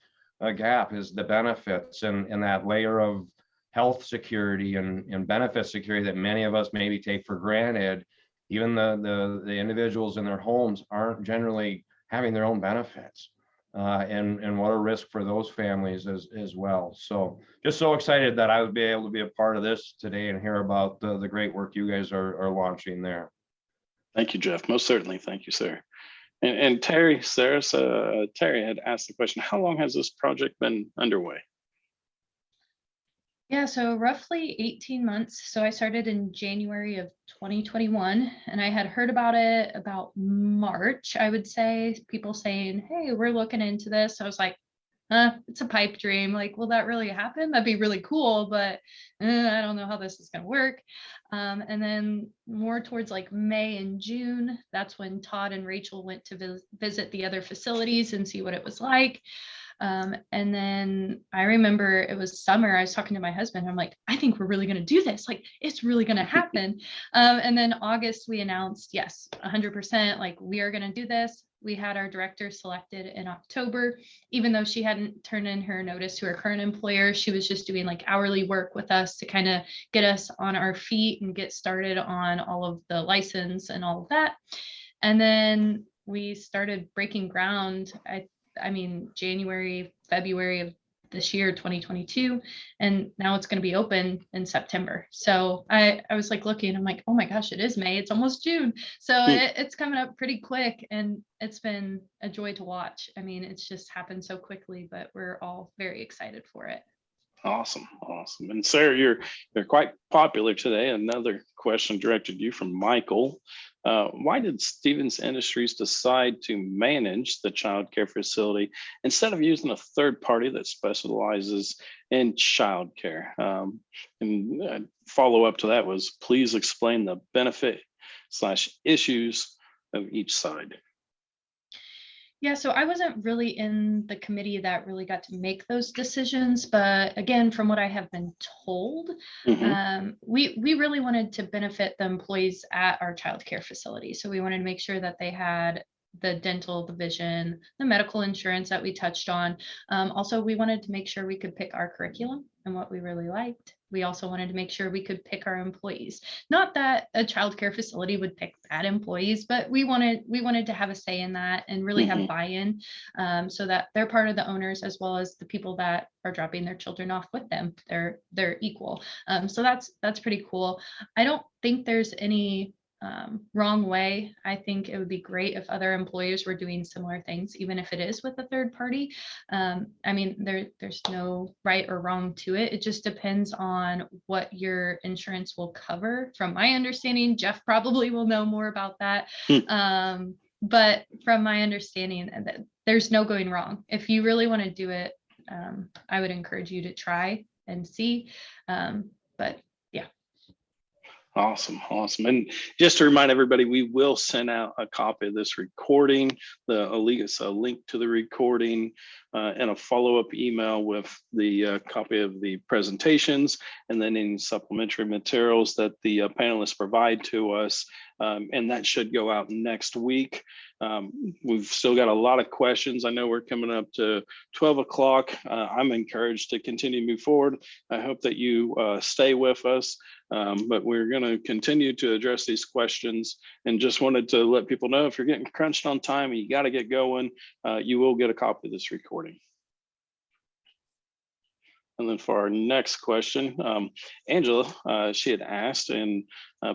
gap is the benefits and that layer of health security and benefit security that many of us maybe take for granted. Even the individuals in their homes aren't generally having their own benefits, and what a risk for those families as well. So just so excited that I would be able to be a part of this today and hear about the great work you guys are launching there. Thank you, Jeff. Most certainly. Thank you, sir. And Terry, Sarah, Terry had asked the question, how long has this project been underway? Yeah, so roughly 18 months. So I started in January of 2021, and I had heard about it about March, I would say, people saying, hey, we're looking into this. So I was like, it's a pipe dream. Like, will that really happen? That'd be really cool, but I don't know how this is going to work. And then more towards like May and June, that's when Todd and Rachel went to visit the other facilities and see what it was like. And then I remember it was summer. I was talking to my husband. I'm like, I think we're really going to do this. Like, it's really going to happen. And then August, we announced, yes, 100%, like we are going to do this. We had our director selected in October, even though she hadn't turned in her notice to her current employer. She was just doing like hourly work with us to kind of get us on our feet and get started on all of the license and all of that. And then we started breaking ground. I mean, January, February of this year, 2022, and now it's going to be open in September. So I was like looking, I'm like, oh my gosh, it is May, it's almost June. So it's coming up pretty quick, and it's been a joy to watch. I mean, it's just happened so quickly, but we're all very excited for it. Awesome. And Sarah, you're quite popular today. Another question directed to you from Michael. Why did Stevens Industries decide to manage the child care facility instead of using a third party that specializes in child care? And follow up to that was, please explain the benefit/issues of each side. Yeah, so I wasn't really in the committee that really got to make those decisions, but again, from what I have been told, we really wanted to benefit the employees at our childcare facility. So we wanted to make sure that they had the dental, the vision, the medical insurance that we touched on. Also, we wanted to make sure we could pick our curriculum and what we really liked. We also wanted to make sure we could pick our employees. Not that a childcare facility would pick bad employees, but we wanted to have a say in that and really have buy-in, so that they're part of the owners as well as the people that are dropping their children off with them. They're equal. So that's pretty cool. I don't think there's any wrong way. I think it would be great if other employers were doing similar things, even if it is with a third party. I mean, there's no right or wrong to it. It just depends on what your insurance will cover. From my understanding, Jeff probably will know more about that. But from my understanding, there's no going wrong. If you really want to do it, I would encourage you to try and see. But yeah. Awesome. And just to remind everybody, we will send out a copy of this recording, a link to the recording, and a follow-up email with the copy of the presentations, and then any supplementary materials that the panelists provide to us. And that should go out next week. We've still got a lot of questions. I know we're coming up to 12 o'clock. I'm encouraged to continue to move forward. I hope that you stay with us, but we're going to continue to address these questions, and just wanted to let people know, if you're getting crunched on time and you got to get going, you will get a copy of this recording. And then for our next question, Angela, she had asked, and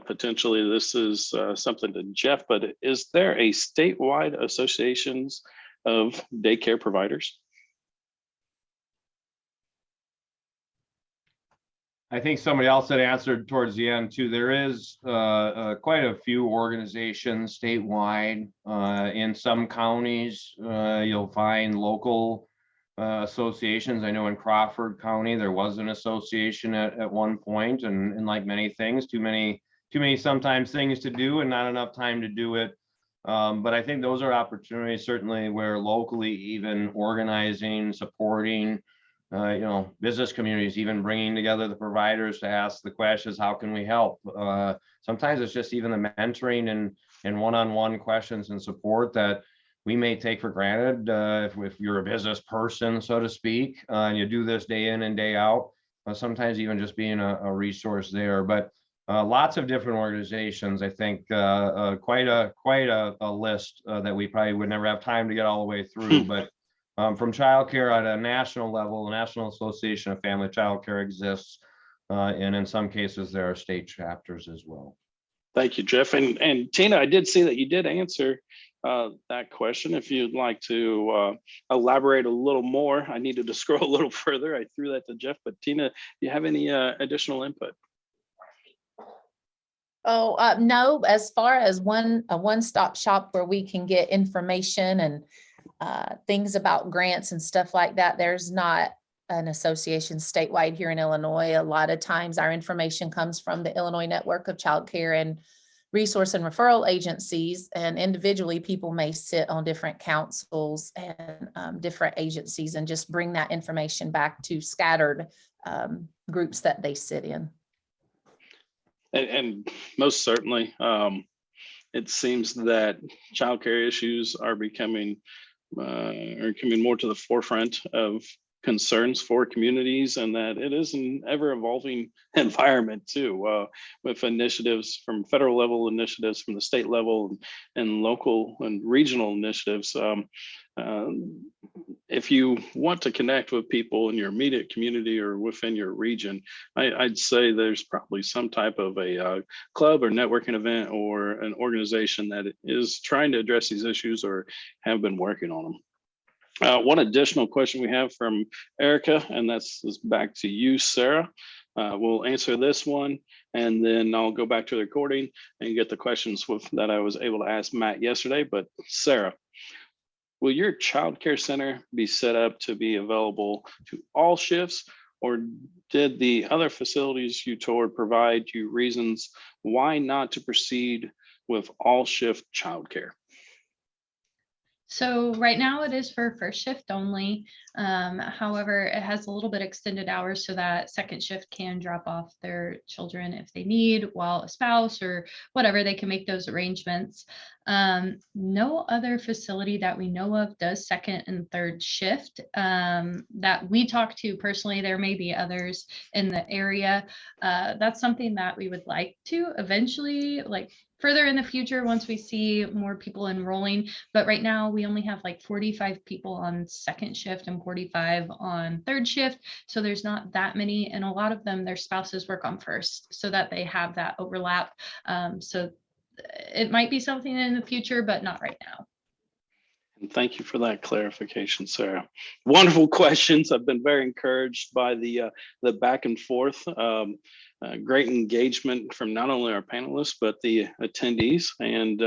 potentially this is something to Jeff, but is there a statewide associations of daycare providers? I think somebody else had answered towards the end too. There is quite a few organizations statewide. In some counties, you'll find local associations. I know in Crawford County, there was an association at one point, and like many things, too many sometimes things to do and not enough time to do it. But I think those are opportunities certainly where locally, even organizing, supporting, business communities, even bringing together the providers to ask the questions, how can we help? Sometimes it's just even the mentoring and one-on-one questions and support that we may take for granted if you're a business person, so to speak, and you do this day in and day out. Sometimes even just being a resource there. But lots of different organizations, I think quite a list that we probably would never have time to get all the way through. But from childcare at a national level, the National Association of Family Childcare exists, and in some cases there are state chapters as well. Thank you, Jeff. And Tina, I did see that you did answer that question. If you'd like to elaborate a little more, I needed to scroll a little further. I threw that to Jeff, but Tina, do you have any additional input? Oh, no, as far as a one-stop shop where we can get information and things about grants and stuff like that, there's not an association statewide here in Illinois. A lot of times our information comes from the Illinois Network of Childcare and resource and referral agencies, and individually people may sit on different councils and different agencies and just bring that information back to scattered groups that they sit in. And most certainly, it seems that childcare issues are coming more to the forefront of concerns for communities, and that it is an ever-evolving environment too, with initiatives from federal level, initiatives from the state level, and local and regional initiatives. If you want to connect with people in your immediate community or within your region, I'd say there's probably some type of a club or networking event or an organization that is trying to address these issues or have been working on them. One additional question we have from Erica, and that's back to you, Sarah. We'll answer this one, and then I'll go back to the recording and get the questions that I was able to ask Matt yesterday. But Sarah, will your child care center be set up to be available to all shifts, or did the other facilities you toured provide you reasons why not to proceed with all shift childcare? So right now it is for first shift only. However, it has a little bit extended hours so that second shift can drop off their children if they need, while a spouse or whatever, they can make those arrangements. No other facility that we know of does second and third shift that we talk to personally. There may be others in the area. That's something that we would like to eventually, like further in the future, once we see more people enrolling. But right now we only have like 45 people on second shift and 45 on third shift. So there's not that many. And a lot of them, their spouses work on first so that they have that overlap. So it might be something in the future, but not right now. And thank you for that clarification, Sarah. Wonderful questions. I've been very encouraged by the back and forth. Great engagement from not only our panelists, but the attendees, and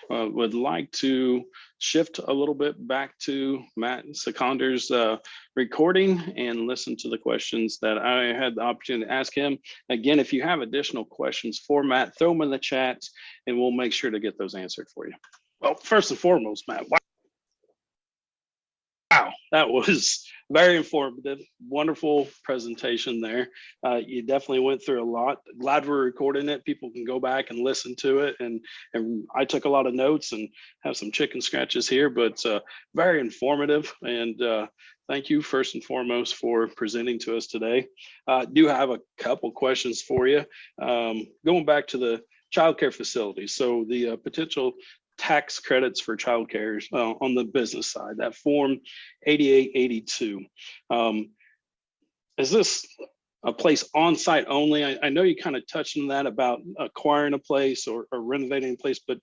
would like to shift a little bit back to Matt Cekander's recording and listen to the questions that I had the opportunity to ask him. Again, if you have additional questions for Matt, throw them in the chat and we'll make sure to get those answered for you. Well, first and foremost, Matt, wow, that was very informative. Wonderful presentation there. You definitely went through a lot. Glad we're recording it. People can go back and listen to it. And I took a lot of notes and have some chicken scratches here, but very informative. And thank you first and foremost for presenting to us today. Do have a couple questions for you. Going back to the childcare facilities. So the potential tax credits for childcare on the business side, that form 8882. Is this a place on site only? I know you kind of touched on that about acquiring a place or renovating a place, but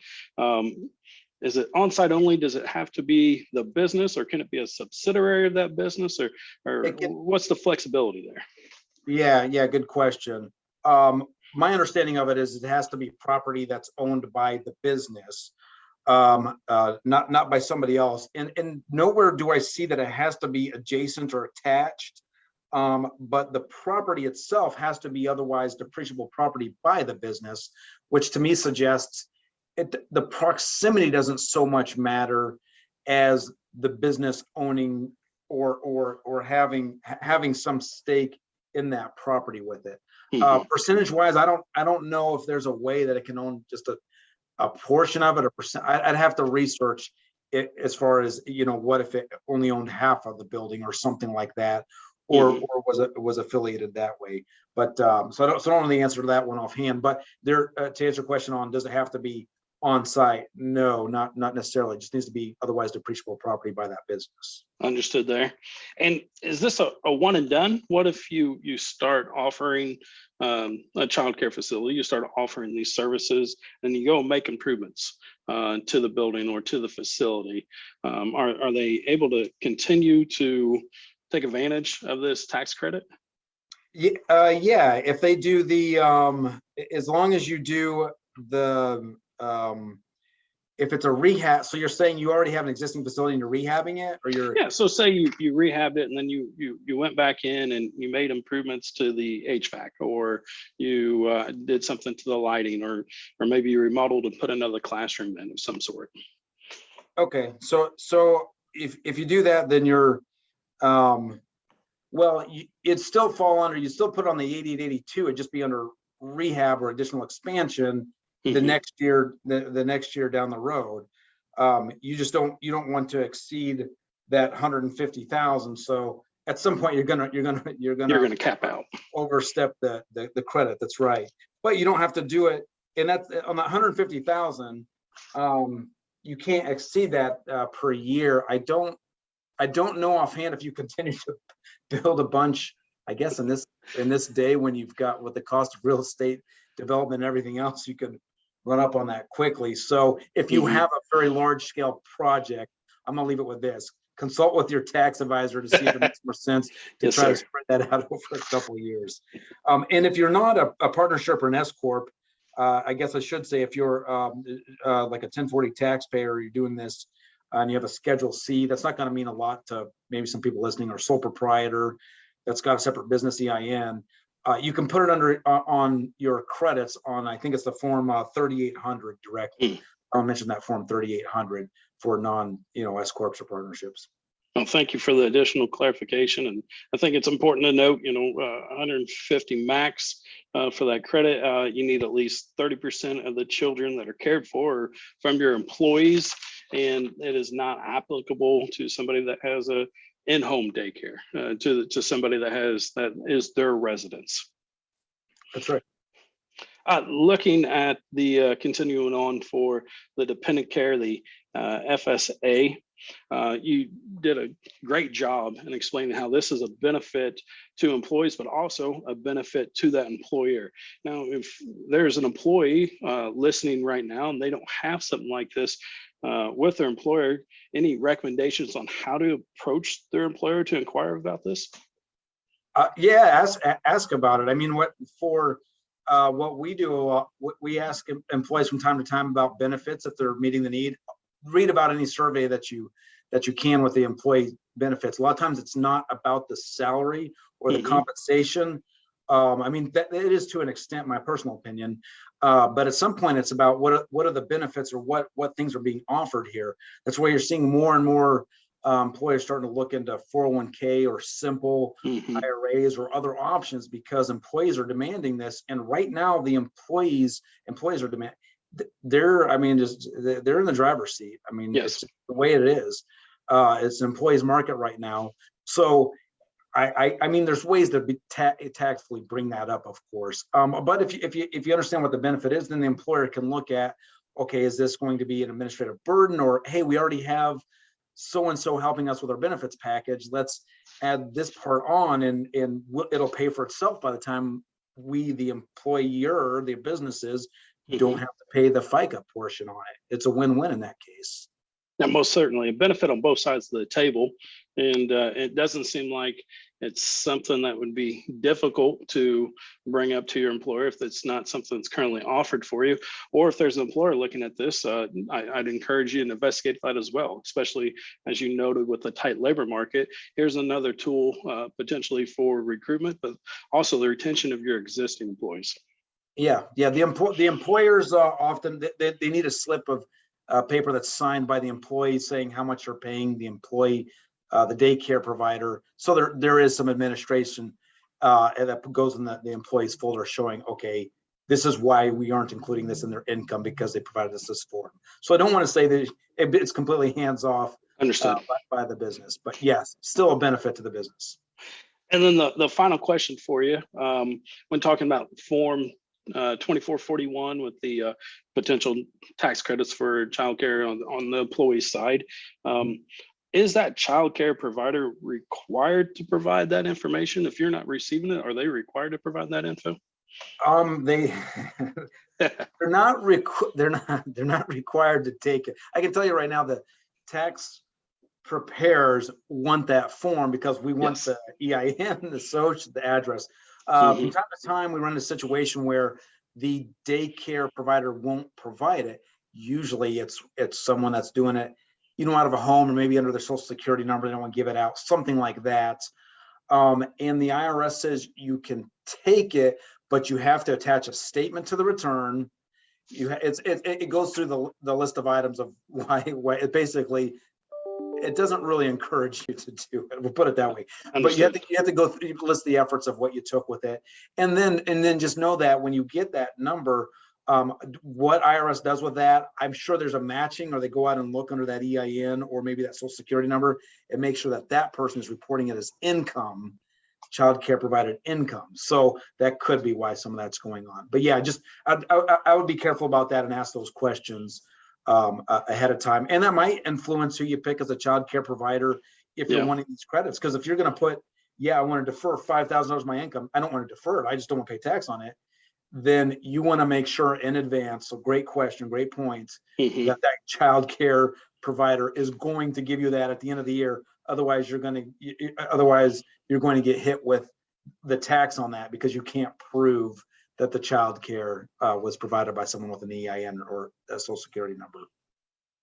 is it on site only? Does it have to be the business, or can it be a subsidiary of that business, or what's the flexibility there? Yeah, good question. My understanding of it is it has to be property that's owned by the business. not by somebody else. And nowhere do I see that it has to be adjacent or attached. But the property itself has to be otherwise depreciable property by the business, which to me suggests the proximity doesn't so much matter as the business owning or having some stake in that property with it. Percentage wise, I don't know if there's a way that it can own just a portion of it, or percent. I'd have to research it as far as, what if it only owned half of the building or something like that, or was affiliated that way. But so I don't know the answer to that one offhand. But there, to answer your question on does it have to be on site? No, not necessarily. It just needs to be otherwise depreciable property by that business. Understood there. And is this a one and done? What if you start offering a childcare facility, you start offering these services, and you go make improvements to the building or to the facility? Are they able to continue to take advantage of this tax credit? Yeah, if they do the as long as you do the if it's a rehab, so you're saying you already have an existing facility and you're rehabbing it, or you're Yeah, so say you rehabbed it and then you went back in and you made improvements to the HVAC, or you did something to the lighting, or maybe you remodeled and put another classroom in of some sort. okay. So if you do that, then you're well, it'd still fall under, you still put it on the 8882, it'd just be under rehab or additional expansion the next year, the next year down the road. You just don't want to exceed that 150,000. So at some point you're gonna cap out, overstep the credit. That's right. But you don't have to do it. And that's on the 150,000. You can't exceed that per year. I don't know offhand if you continue to build a bunch. I guess in this day when you've got with the cost of real estate development and everything else, you could run up on that quickly. So if you have a very large scale project, I'm gonna leave it with this: consult with your tax advisor to see if it makes more sense to try to spread that out over a couple of years. And if you're not a partnership or an S corp, I guess I should say if you're like a 1040 taxpayer, you're doing this and you have a Schedule C, that's not going to mean a lot to maybe some people listening, or sole proprietor that's got a separate business EIN. You can put it under on your credits on, I think it's the form 3800 directly. I'll mention that form 3800 for non S corps or partnerships. Well, thank you for the additional clarification. And I think it's important to note, 150 max for that credit. You need at least 30% of the children that are cared for from your employees, and it is not applicable to somebody that has a in-home daycare, to somebody that is their residence. That's right. Looking at the continuing on for the dependent care, the FSA, you did a great job in explaining how this is a benefit to employees, but also a benefit to that employer. Now, if there's an employee listening right now and they don't have something like this with their employer, any recommendations on how to approach their employer to inquire about this? Yeah, ask about it. I mean, what we do, we ask employees from time to time about benefits if they're meeting the need. Read about any survey that you can with the employee benefits. A lot of times it's not about the salary or the compensation. I mean, that it is to an extent, my personal opinion. But at some point it's about what are the benefits, or what things are being offered here. That's why you're seeing more and more employers starting to look into 401k or simple IRAs or other options, because employees are demanding this. And right now the employees are demanding. They're in the driver's seat. I mean, yes, it's the way it is. It's an employees market right now. So I mean, there's ways to be tactfully bring that up, of course. But if you understand what the benefit is, then the employer can look at, okay, is this going to be an administrative burden, or hey, we already have so-and-so helping us with our benefits package. Let's add this part on, and it'll pay for itself by the time we, the employer, the businesses, don't have to pay the FICA portion on it. It's a win-win in that case. Now, most certainly a benefit on both sides of the table. And it doesn't seem like it's something that would be difficult to bring up to your employer if it's not something that's currently offered for you. Or if there's an employer looking at this, I'd encourage you to investigate that as well, especially as you noted with the tight labor market. Here's another tool potentially for recruitment, but also the retention of your existing employees. Yeah. The employers often, they need a slip of paper that's signed by the employee saying how much you're paying the employee, the daycare provider. So there is some administration that goes in the employee's folder showing, okay, this is why we aren't including this in their income because they provided us this form. So I don't want to say that it's completely hands off by the business, but yes, still a benefit to the business. And then the final question for you, when talking about Form 2441 with the potential tax credits for childcare on the employee side, is that childcare provider required to provide that information? If you're not receiving it, are they required to provide that info? They're not required to take it. I can tell you right now, the tax preparers want that form because we want the EIN, the social, the address. From time to time, we run into a situation where the daycare provider won't provide it. Usually it's someone that's doing it, out of a home or maybe under their social security number. They don't want to give it out, something like that. And the IRS says you can take it, but you have to attach a statement to the return. It goes through the list of items of why it basically, it doesn't really encourage you to do it. We'll put it that way. Understood. But you have to go through, list the efforts of what you took with it, and then just know that when you get that number, what IRS does with that, I'm sure there's a matching, or they go out and look under that EIN or maybe that social security number and make sure that person is reporting it as income, child care provided income. So that could be why some of that's going on. But yeah, just I would be careful about that and ask those questions ahead of time, and that might influence who you pick as a child care provider if you're wanting these credits. Because if you're going to put, I want to defer $5,000 of my income, I don't want to defer it, I just don't want to pay tax on it, then you want to make sure in advance. So great question, great point, that child care provider is going to give you that at the end of the year. Otherwise, you're going to get hit with the tax on that because you can't prove that the child care was provided by someone with an EIN or a social security number.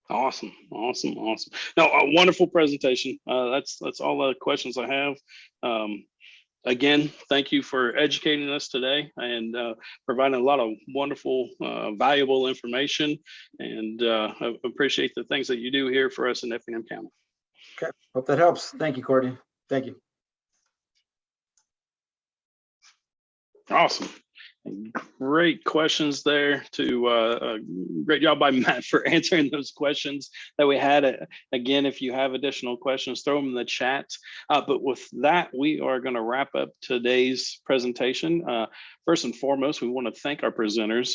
Awesome. No, a wonderful presentation. That's all the questions I have. Again, thank you for educating us today and providing a lot of wonderful, valuable information. And I appreciate the things that you do here for us in Effingham County. Okay, hope that helps. Thank you, Courtney. Thank you. Awesome. Great questions there. Great job by Matt for answering those questions that we had. Again, if you have additional questions, throw them in the chat. But with that, we are going to wrap up today's presentation. First and foremost, we want to thank our presenters,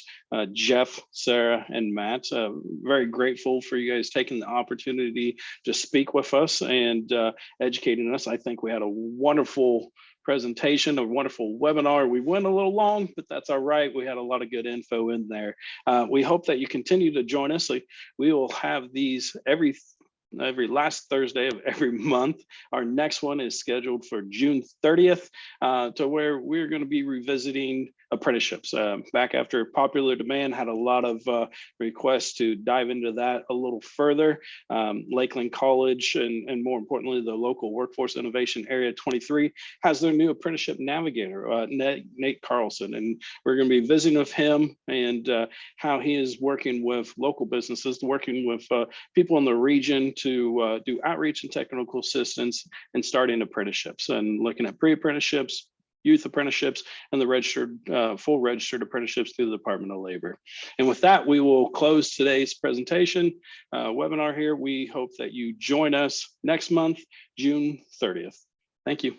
Jeff, Sarah, and Matt. Very grateful for you guys taking the opportunity to speak with us and educating us. I think we had a wonderful presentation, a wonderful webinar. We went a little long, but that's all right. We had a lot of good info in there. We hope that you continue to join us. We will have these every last Thursday of every month. Our next one is scheduled for June 30th, to where we're going to be revisiting apprenticeships. Back after popular demand, had a lot of requests to dive into that a little further. Lakeland College and more importantly, the local Workforce Innovation Area 23 has their new apprenticeship navigator, Nate Carlson, and we're going to be visiting with him and how he is working with local businesses, working with people in the region to do outreach and technical assistance and starting apprenticeships and looking at pre-apprenticeships, youth apprenticeships, and the registered, full registered apprenticeships through the Department of Labor. And with that, we will close today's presentation webinar here. We hope that you join us next month, June 30th. Thank you.